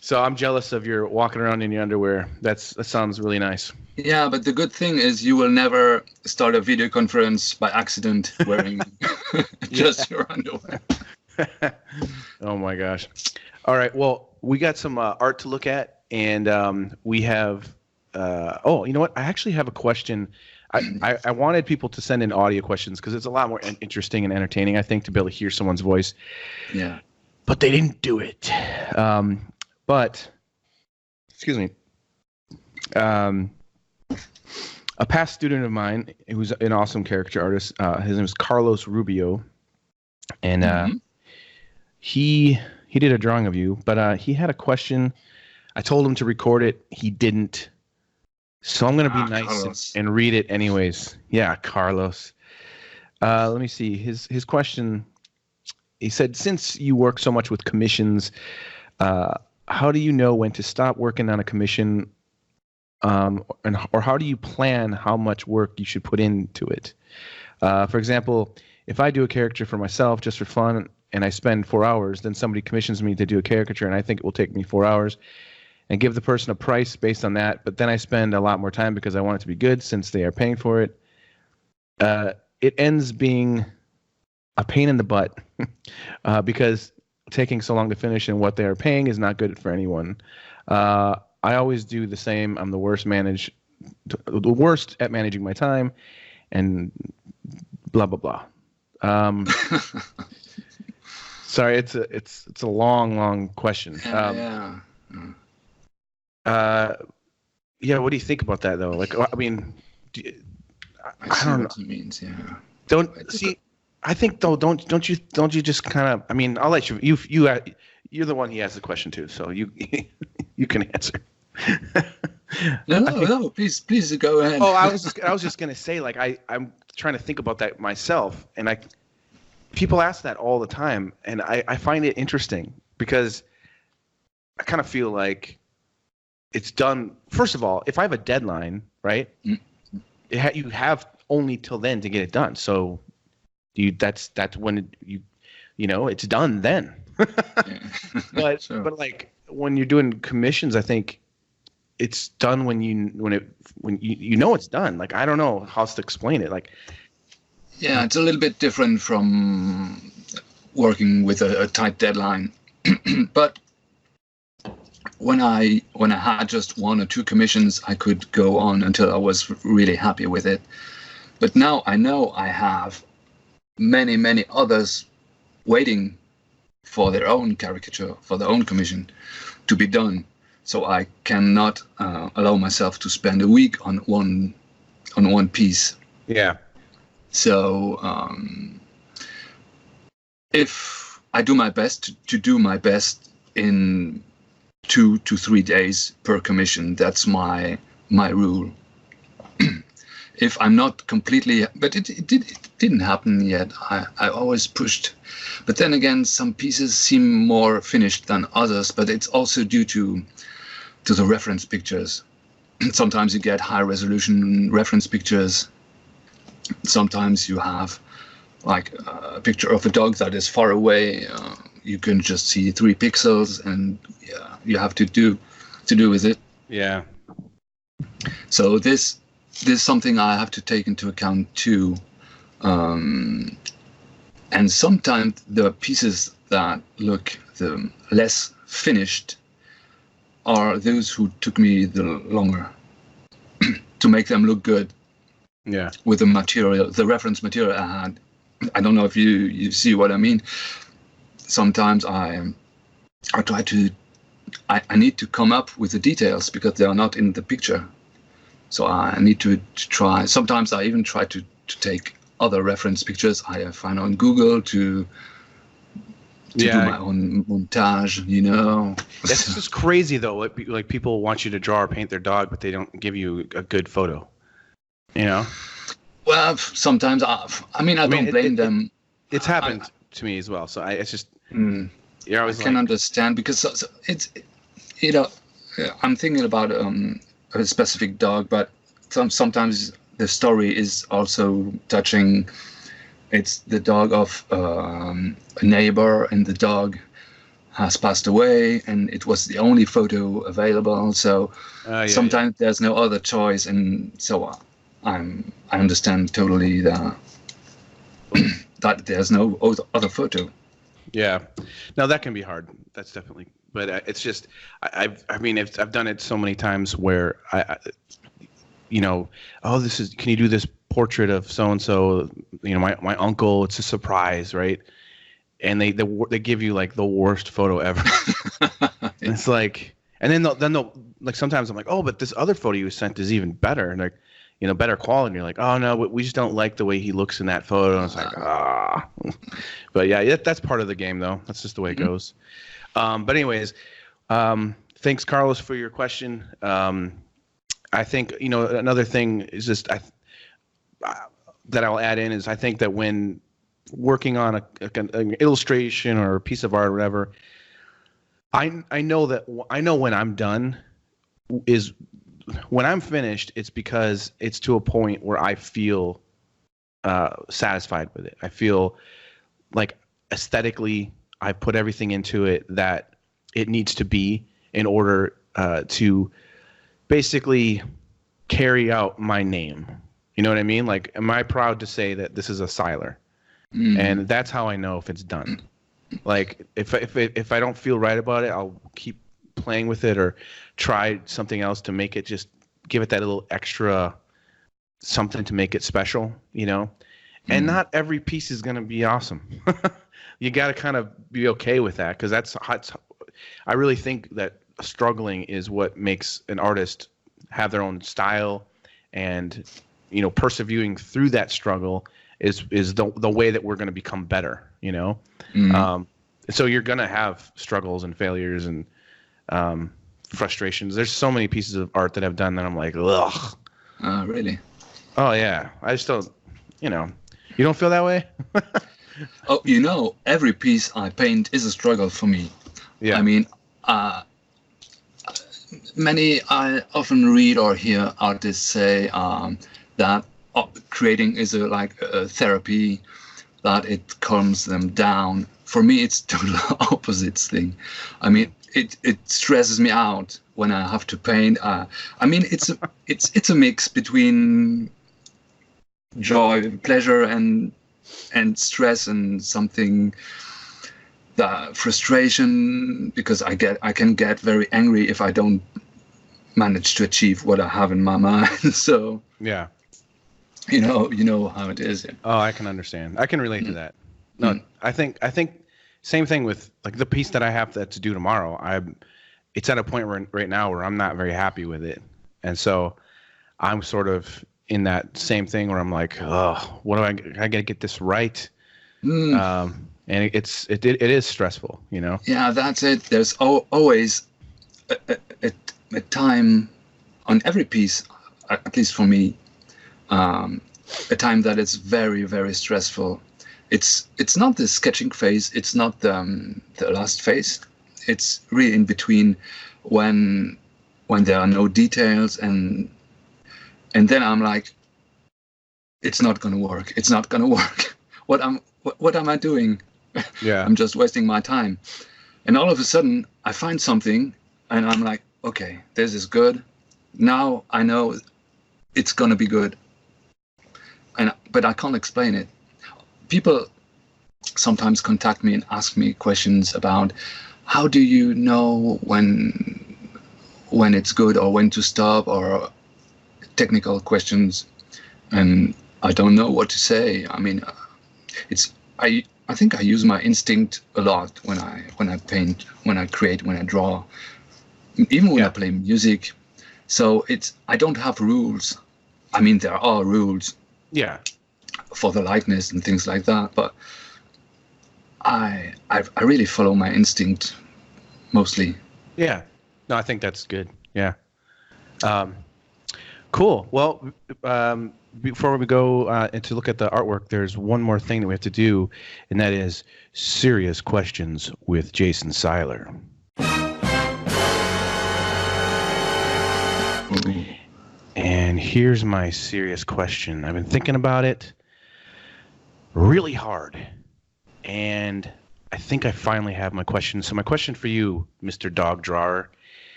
So I'm jealous of your walking around in your underwear. That sounds really nice. Yeah, but the good thing is you will never start a video conference by accident wearing just your underwear. Oh my gosh. All right. Well, we got some art to look at, and we have. Oh, you know what? I actually have a question. I wanted people to send in audio questions because it's a lot more interesting and entertaining, I think, to be able to hear someone's voice. Yeah. But they didn't do it. But, excuse me. A past student of mine who's an awesome caricature artist, his name is Carlos Rubio, and he did a drawing of you, but he had a question. I told him to record it. He didn't. So I'm going to be nice and read it anyways. Yeah, Carlos. Let me see. His question, he said, since you work so much with commissions, how do you know when to stop working on a commission, or how do you plan how much work you should put into it? For example, if I do a caricature for myself just for fun and I spend 4 hours, then somebody commissions me to do a caricature and I think it will take me 4 hours, and give the person a price based on that, but then I spend a lot more time because I want it to be good since they are paying for it. It ends being a pain in the butt because taking so long to finish and what they are paying is not good for anyone. I always do the same. I'm the worst at managing my time, and blah blah blah. Sorry, it's a long question. Yeah. Yeah, what do you think about that though? Like, I mean, I don't know. What it means, yeah. Don't see. I think though, don't you just kind of? I mean, I'll let you're the one he asked the question to, so you you can answer. No, please go ahead. Oh, I was just gonna say, like, I'm trying to think about that myself, and people ask that all the time, and I find it interesting because I kind of feel like it's done. First of all, if I have a deadline, right, you have only till then to get it done. So that's when it's done then. But Sure. but like when you're doing commissions, I think it's done when you know it's done. Like, I don't know how else to explain it. Like, yeah, it's a little bit different from working with a tight deadline. But when I had just 1 or 2 commissions, I could go on until I was really happy with it. But now I know I have many others waiting for their own caricature, for their own commission to be done. So I cannot allow myself to spend a week on one piece. yeah. So if I do my best to do my best in 2 to 3 days per commission, that's my rule. If I'm not completely, but it didn't happen yet. I always pushed, but then again, some pieces seem more finished than others. But it's also due to the reference pictures. Sometimes you get high resolution reference pictures. Sometimes you have like a picture of a dog that is far away. You can just see 3 pixels, and yeah, you have to do with it. Yeah. So this is something I have to take into account too. And sometimes the pieces that look the less finished are those who took me the longer to make them look good. Yeah. With the material, the reference material I had. I don't know if you see what I mean. Sometimes I try to, I need to come up with the details because they are not in the picture. So I need to try. Sometimes I even try to take other reference pictures I find on Google to do my own montage, That's just crazy though. Like people want you to draw or paint their dog, but they don't give you a good photo. Well, sometimes I don't blame them. It's happened to me as well. So it's just you're always I can understand because it's I'm thinking about a specific dog, but sometimes the story is also touching It's the dog of a neighbor, and the dog has passed away, and it was the only photo available. So Yeah, sometimes there's no other choice, and so I understand totally that there's no other photo. yeah. Now that can be hard. That's definitely. But it's just, I mean, I've done it so many times where you know, oh, can you do this portrait of so and so? You know, my uncle. It's a surprise, right? And they give you like the worst photo ever. And it's like, and then they'll like, sometimes I'm like, oh, but this other photo you sent is even better, and like, you know, better quality. And you're like, oh no, we just don't like the way he looks in that photo. And it's like, but yeah, that's part of the game though. That's just the way it goes. But anyways, thanks, Carlos, for your question. I think, you know, another thing is just that I'll add in is I think that when working on an illustration or a piece of art or whatever, I know when I'm done is when I'm finished. It's because it's to a point where I feel satisfied with it. I feel like aesthetically I put everything into it that it needs to be in order to basically carry out my name. You know what I mean? Like, am I proud to say that this is a Siler? And that's how I know if it's done. Like, if I don't feel right about it, I'll keep playing with it or try something else to make it, just give it that little extra something to make it special, you know? And not every piece is going to be awesome. You got to kind of be okay with that, because I really think that struggling is what makes an artist have their own style, and, you know, persevering through that struggle is the way that we're going to become better, you know? So you're going to have struggles and failures and frustrations. There's so many pieces of art that I've done that I'm like, ugh. Really? Oh yeah. I just don't, you know, you don't feel that way? Oh, you know, every piece I paint is a struggle for me. Yeah. I mean, I often read or hear artists say that creating is like a therapy, that it calms them down. For me, it's total opposite thing. I mean, it stresses me out when I have to paint. I mean, it's a mix between joy, pleasure, and stress, and something, the frustration, because I can get very angry if I don't manage to achieve what I have in my mind. So yeah. You know how it is. Oh, I can understand. I can relate to that. No, I think same thing with like the piece that I have that's due tomorrow. It's at a point right now where I'm not very happy with it, and so I'm sort of in that same thing where I'm like, oh, I gotta get this right. And it is stressful, you know. Yeah, that's it. There's always a time on every piece, at least for me, a time that is very, very stressful. It's not the sketching phase. It's not the last phase. It's really in between, when there are no details, and then I'm like, it's not gonna work. It's not gonna work. What am I doing? Yeah. I'm just wasting my time. And all of a sudden I find something, and I'm like, okay, this is good. Now I know it's gonna be good. But I can't explain it. People sometimes contact me and ask me questions about, how do you know when it's good or when to stop, or technical questions, and I don't know what to say. I mean, I think I use my instinct a lot when I paint, when I create, when I draw, even when I play music. So I don't have rules. I mean, there are rules. Yeah. For the likeness and things like that, but I really follow my instinct mostly. Yeah. No, I think that's good. Yeah. Cool. Well, before we go and to look at the artwork, there's one more thing that we have to do, and that is serious questions with Jason Siler. And here's my serious question. I've been thinking about it really hard. And I think I finally have my question. So my question for you, Mr. Dog Drawer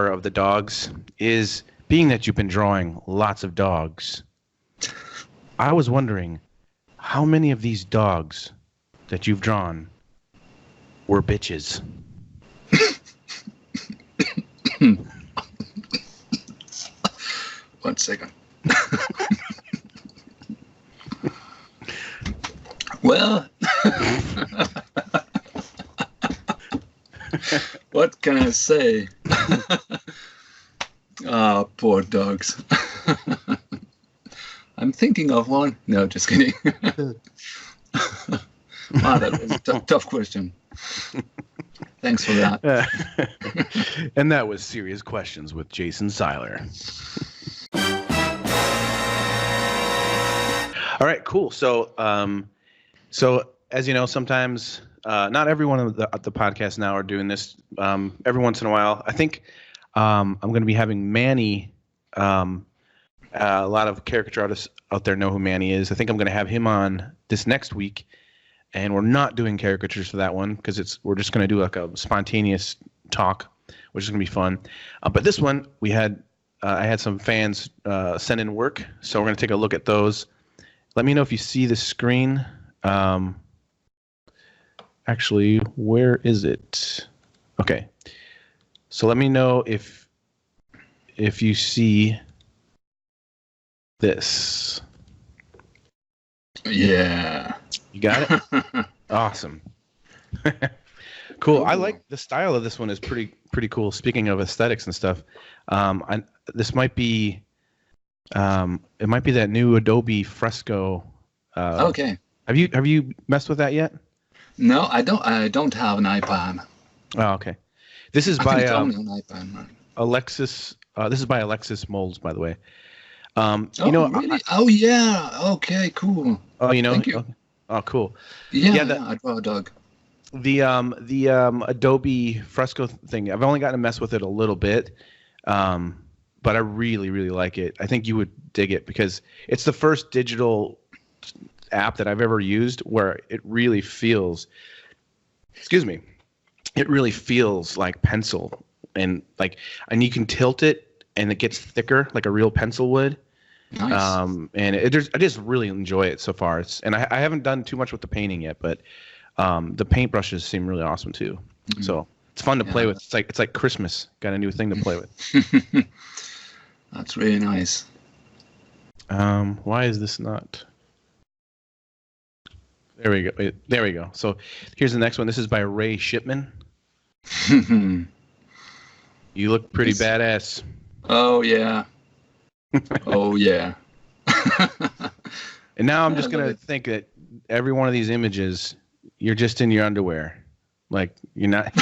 of the dogs, is being that you've been drawing lots of dogs, I was wondering how many of these dogs that you've drawn were bitches? 1 second. Well, what can I say? Ah, poor dogs. I'm thinking of one. No, just kidding. Wow, that was a tough question. Thanks for that. And that was Serious Questions with Jason Seiler. All right, cool. So as you know, sometimes not everyone of the podcast now are doing this. Every once in a while, I think I'm going to be having Manny. A lot of caricature artists out there know who Manny is. I think I'm going to have him on this next week, and we're not doing caricatures for that one because we're just going to do like a spontaneous talk, which is going to be fun. But this one, I had some fans send in work, so we're going to take a look at those. Let me know if you see the screen. Actually, where is it? Okay. So let me know if you see this. Yeah. You got it? Awesome. Cool. I like the style of this one is pretty cool. Speaking of aesthetics and stuff, this might be it might be that new Adobe Fresco. Okay. Have you messed with that yet? No, I don't have an iPad. Oh, okay. This is I by think it's only an iPad, right? Alexis. This is by Alexis Molds, by the way. Really? Oh yeah. Okay. Cool. Oh, you know. Thank you. Oh, cool. Yeah. I draw a dog. The Adobe Fresco thing. I've only gotten to mess with it a little bit, but I really really like it. I think you would dig it because it's the first digital app that I've ever used where it really feels. Excuse me. It really feels like pencil and you can tilt it and it gets thicker like a real pencil would. Nice. And I just really enjoy it so far. I haven't done too much with the painting yet, but the paintbrushes seem really awesome too. Mm-hmm. So it's fun to play with. It's like Christmas. Got a new thing to play with. That's really nice. Why is this not? There we go. There we go. So here's the next one. This is by Ray Shipman. You look pretty badass. Oh yeah. Oh yeah. And now I'm just gonna think that every one of these images, you're just in your underwear, like you're not.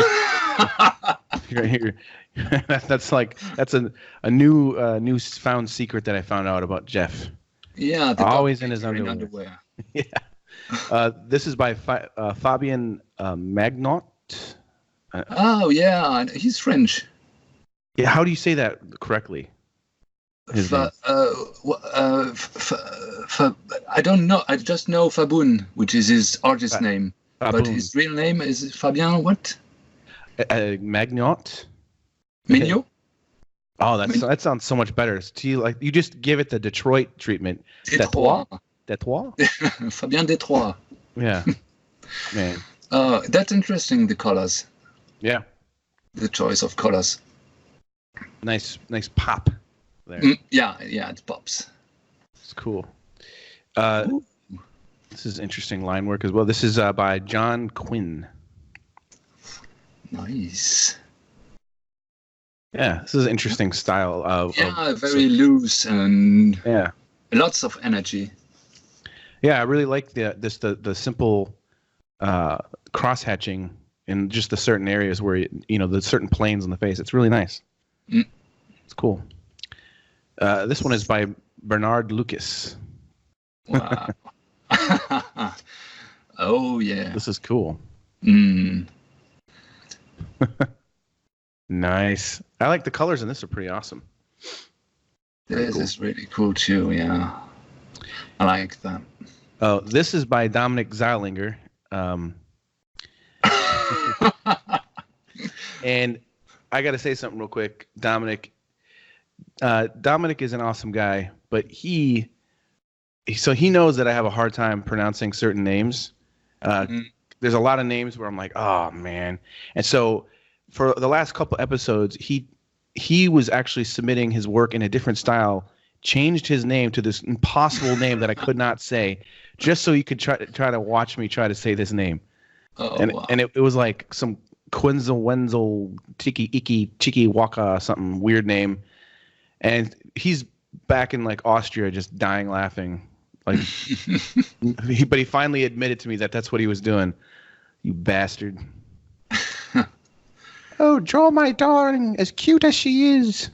That's a new found secret that I found out about Jeff. Yeah, always in his underwear. Yeah. This is by Fabian Magnot. Oh yeah, he's French. Yeah, how do you say that correctly? I don't know. I just know Faboun, which is his artist name. Faboun. But his real name is Fabien what? Magnot. Mignot? Oh, that sounds so much better. You just give it the Detroit treatment. Detroit. Fabien Detroit. Yeah. Man. That's interesting. The colors. Yeah. The choice of colors. Nice pop there. Yeah, it pops. It's cool. This is interesting line work as well. This is by John Quinn. Nice. Yeah, this is an interesting style of. Very loose and yeah, lots of energy. Yeah, I really like the simple cross hatching in just the certain areas where the certain planes on the face. It's really nice. It's cool. This one is by Bernard Lucas. Wow. Oh yeah. This is cool. Nice. I like the colors in this are pretty awesome. This is really cool too. Yeah, I like that. Oh, this is by Dominic Zeilinger. And I got to say something real quick. Dominic is an awesome guy, but he knows that I have a hard time pronouncing certain names. There's a lot of names where I'm like, oh man. And so for the last couple episodes, he was actually submitting his work in a different style, changed his name to this impossible name that I could not say, just so he could try to watch me try to say this name. Oh, wow. And it was like some Quenzel Wenzel Tiki Iki Chiki Waka something weird name. And he's back in like Austria just dying laughing. Like but he finally admitted to me that that's what he was doing. You bastard. Oh, draw my darling as cute as she is.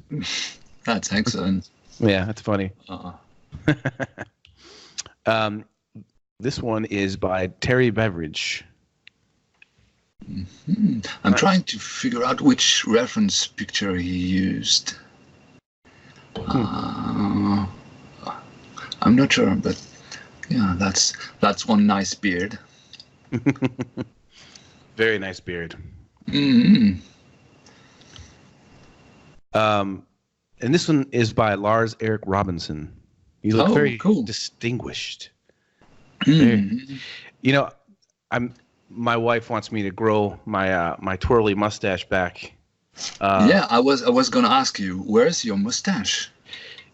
That's excellent. Yeah, that's funny. This one is by Terry Beveridge. I'm trying to figure out which reference picture he used. I'm not sure, but yeah, that's one nice beard. Very nice beard. And this one is by Lars Eric Robinson. You look very cool. Distinguished. Very, you know, my wife wants me to grow my twirly mustache back. Yeah, I was gonna ask you, where's your mustache?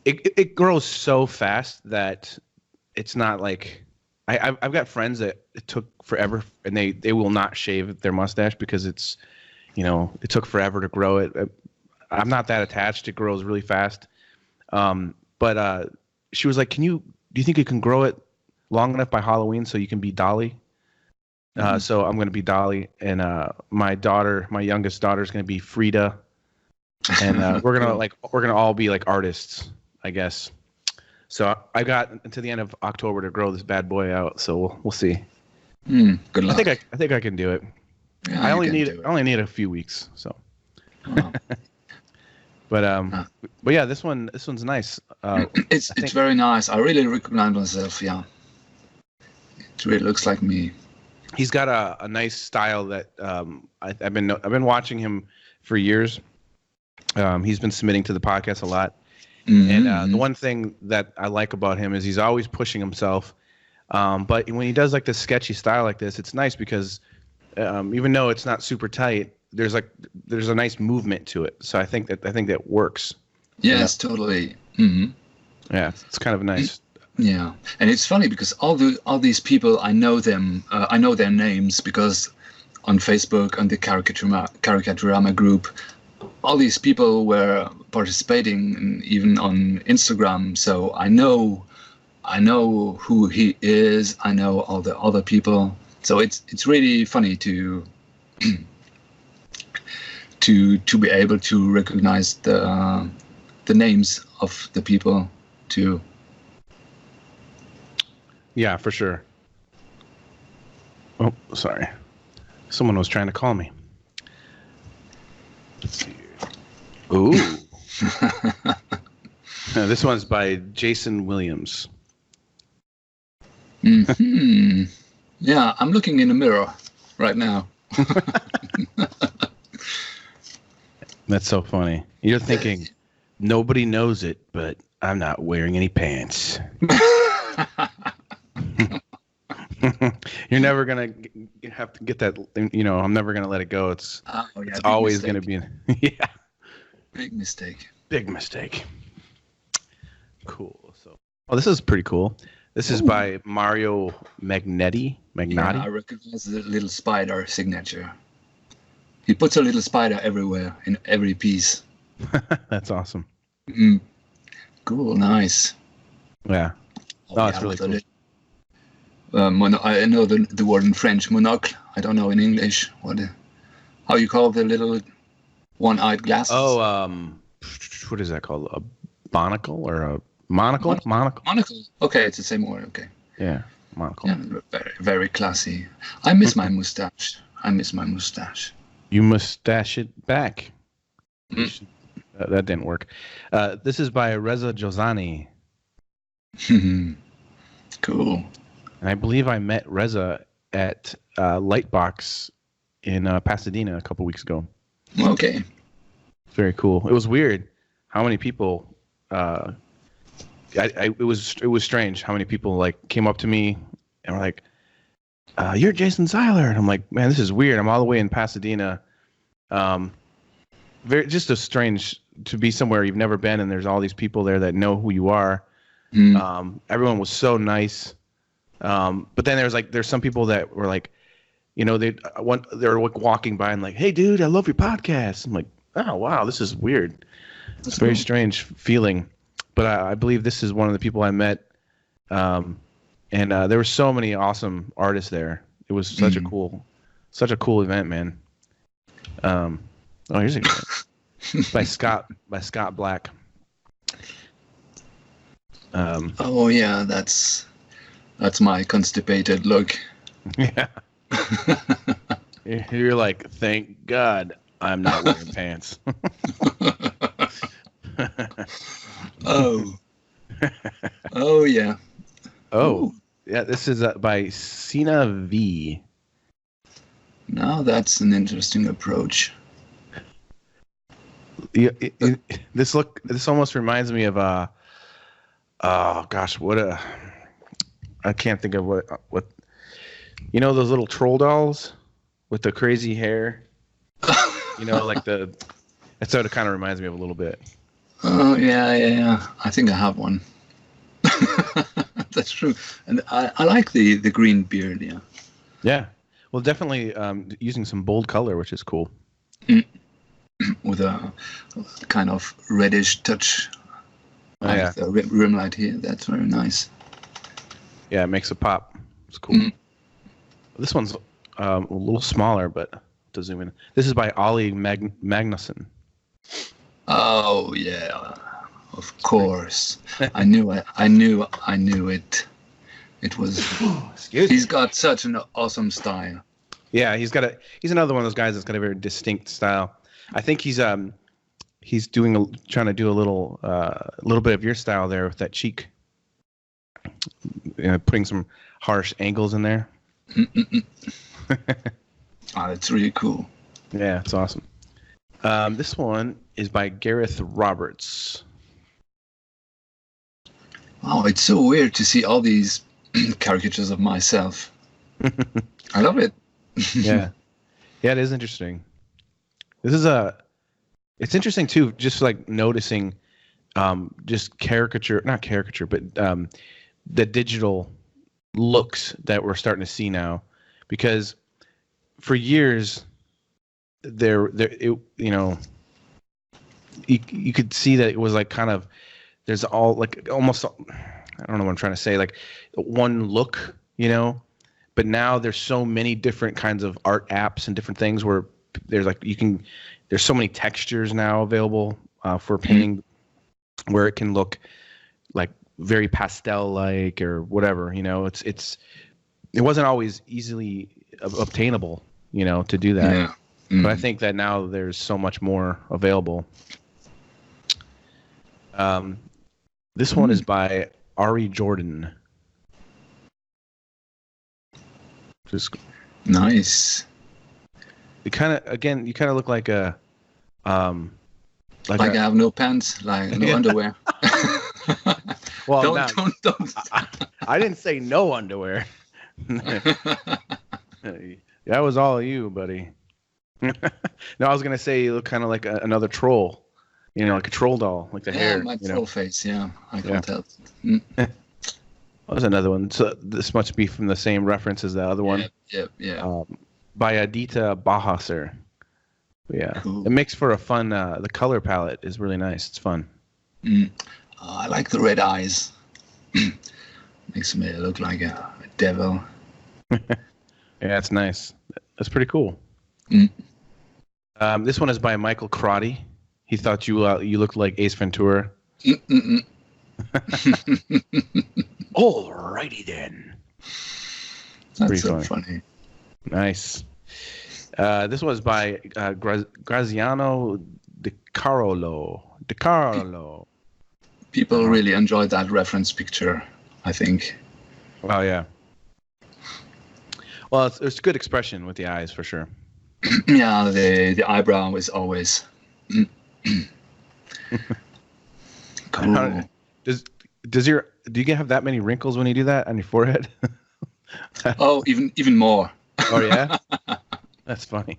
It grows so fast that it's not like I've got friends that it took forever and they will not shave their mustache because it's, you know, it took forever to grow it. I'm not that attached. It grows really fast. But she was like, do you think you can grow it long enough by Halloween so you can be Dolly? So I'm going to be Dolly, and my youngest daughter is going to be Frida, and we're gonna all be like artists, I guess. So I got until the end of October to grow this bad boy out. So we'll see. Good luck. I think I can do it. Yeah, I only need a few weeks. So. Wow. But yeah, this one's nice. It's very nice. I really recognize myself. Yeah, it really looks like me. He's got a nice style that I've been watching him for years. He's been submitting to the podcast a lot, and the one thing that I like about him is he's always pushing himself. But when he does like this sketchy style like this, it's nice because even though it's not super tight, there's a nice movement to it. So I think that works. Yes, totally. Yeah, it's kind of nice. Yeah, and it's funny because all these people, I know them. I know their names because on Facebook, on the Caricaturama group, all these people were participating, and even on Instagram. So I know who he is. I know all the other people. So it's really funny to be able to recognize the names of the people too. Yeah, for sure. Oh, sorry. Someone was trying to call me. Let's see. Ooh. No, this one's by Jason Williams. Yeah, I'm looking in the mirror right now. That's so funny. You're thinking, nobody knows it, but I'm not wearing any pants. You're never gonna have to get that. You know, I'm never gonna let it go. It's always gonna be. Yeah. Big mistake. Big mistake. Cool. So, this is pretty cool. This is by Mario Magnetti. Yeah, I recognize the little spider signature. He puts a little spider everywhere in every piece. That's awesome. Cool. Nice. Yeah. Oh, it's really cool. I know the word in French, monocle. I don't know in English how you call the little one-eyed glasses. Oh, what is that called? A monocle or a monocle? Monocle. Okay, it's the same word. Okay. Yeah, monocle. Yeah, very, very classy. I miss my mustache. You mustache it back. That didn't work. This is by Reza Jozani. Cool. And I believe I met Reza at Lightbox in Pasadena a couple weeks ago. Okay. Very cool. It was weird how many people. It was strange how many people like came up to me and were like, "You're Jason Seiler," and I'm like, "Man, this is weird. I'm all the way in Pasadena." Just a strange to be somewhere you've never been, and there's all these people there that know who you are. Everyone was so nice, but then there's some people that were like, they're like walking by and like, "Hey, dude, I love your podcast." I'm like, "Oh, wow, this is weird." It's a very strange feeling, but I believe this is one of the people I met, and there were so many awesome artists there. It was such a cool event, man. Here's a by Scott Black. Oh yeah, that's my constipated look. Yeah. You're like, thank God I'm not wearing pants. Oh yeah. Oh yeah, this is by Sina V. Now that's an interesting approach. This almost reminds me of oh gosh, I can't think of what those little troll dolls with the crazy hair. That's what it kind of reminds me of a little bit. Oh yeah. I think I have one. That's true, and I like the green beard. Yeah. Yeah. Well, definitely using some bold color, which is cool. With a kind of reddish touch. The rim light here. That's very nice. Yeah, it makes a pop. It's cool. This one's a little smaller, but to zoom in. This is by Ollie Magnusson. Oh yeah, of course. I knew it. It was. He's got such an awesome style. Yeah, he's another one of those guys that's got a very distinct style. I think he's trying to do a little bit of your style there with that cheek. Putting some harsh angles in there. That's really cool. Yeah, it's awesome. This one is by Gareth Roberts. Oh, it's so weird to see all these caricatures of myself. I love it. Yeah, it is interesting. It's interesting too, just like noticing, just not caricature, but the digital looks that we're starting to see now, because for years you could see that it was like kind of there's all like almost, I don't know what I'm trying to say, like one look, but now there's so many different kinds of art apps and different things where there's like there's so many textures now available for painting where it can look like very pastel like or whatever, it wasn't always easily obtainable, to do that. Yeah. But I think that now there's so much more available. This one is by Ari Jordan. Just nice. You kind of look like a I have no pants, like no underwear. Well, don't. I didn't say no underwear. That was all you, buddy. No, I was gonna say you look kind of like another troll, like a troll doll, like the hair. My troll face. Yeah, I can't help. That was another one. So this must be from the same reference as the other one. Yeah. By Adita Bahasar. Yeah, cool. It makes for a fun. The color palette is really nice. It's fun. I like the red eyes. Makes me look like a devil. Yeah, it's nice. That's pretty cool. This one is by Michael Crotty. He thought you looked like Ace Ventura. Alrighty then. That's so funny. Nice. This was by Graziano De Carlo. People really enjoyed that reference picture, I think. Oh yeah. Well, it's good expression with the eyes for sure. Yeah, the eyebrow is always cool. Does do you have that many wrinkles when you do that on your forehead? Oh, even more. Oh yeah, that's funny.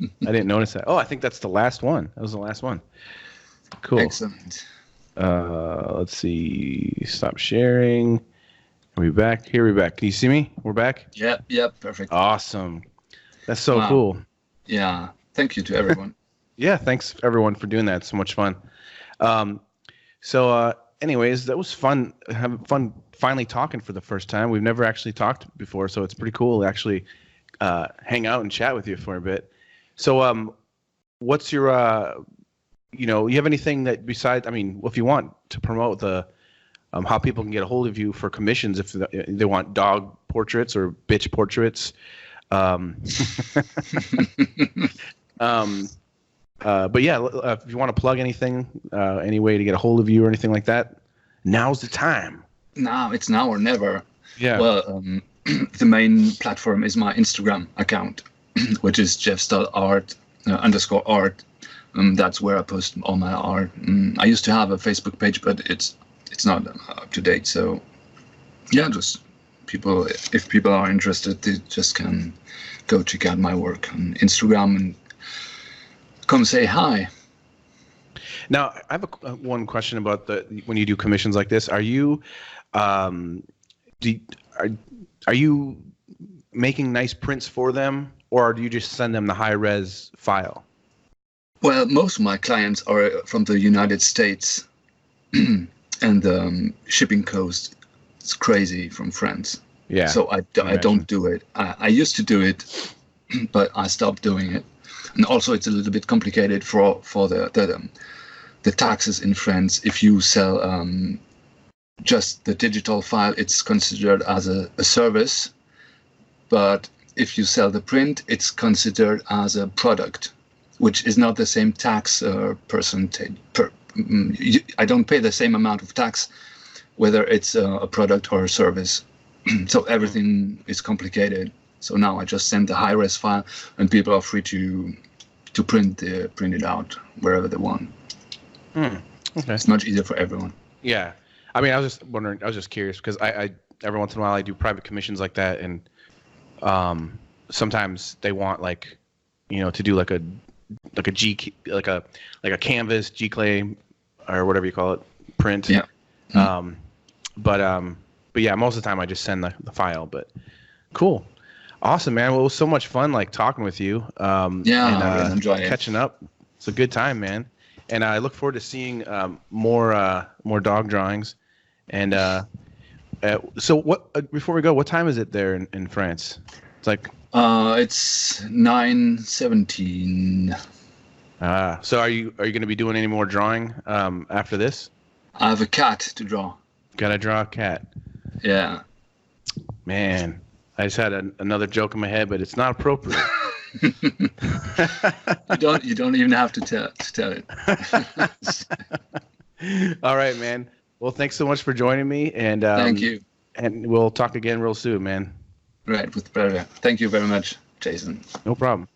I didn't notice that. Oh, I think that's the last one. That was the last one. Cool. Excellent. Let's see. Stop sharing. Are we back? Here we're back. Can you see me? We're back? Yep, perfect. Awesome. That's so Wow. cool. Yeah. Thank you to everyone. Yeah, thanks everyone for doing that. It's so much fun. Anyways, that was fun. Having fun finally talking for the first time. We've never actually talked before, so it's pretty cool to actually hang out and chat with you for a bit. So, what's your, you have anything that besides, I mean, if you want to promote the, how people can get a hold of you for commissions, if they want dog portraits or bitch portraits, but yeah, if you want to plug anything, any way to get a hold of you or anything like that, now's the time. It's now or never. Yeah. Well, the main platform is my Instagram account, which is Stahl_art. That's where I post all my art. I used to have a Facebook page, but it's not up to date. So yeah, just if people are interested, they just can go check out my work on Instagram and come say hi. Now, I have one question about when you do commissions like this. Are you, are you making nice prints for them, or do you just send them the high-res file? Well, most of my clients are from the United States, and the shipping cost is crazy from France. Yeah. So I don't do it. I used to do it, but I stopped doing it. And also, it's a little bit complicated for the taxes in France. If you sell just the digital file, it's considered as a service. But if you sell the print, it's considered as a product, which is not the same tax percentage. I don't pay the same amount of tax, whether it's a product or a service. So everything is complicated. So now I just send the high-res file, and people are free to print it out wherever they want. Okay. It's much easier for everyone. Yeah. I mean, I was just wondering. I was just curious because I every once in a while I do private commissions like that, and sometimes they want to do like a canvas G clay or whatever you call it print. Yeah. But yeah, most of the time I just send the file. But cool, awesome, man. Well, it was so much fun talking with you. I really enjoy it. Catching up. It's a good time, man. And I look forward to seeing more dog drawings. And so what? Before we go, what time is it there in France? It's like it's 9:17. So are you going to be doing any more drawing after this? I have a cat to draw. Gotta draw a cat. Yeah. Man, I just had another joke in my head, but it's not appropriate. You don't even have to tell it. All right, man. Well, thanks so much for joining me, and thank you. And we'll talk again real soon, man. Right, with pleasure. Thank you very much, Jason. No problem.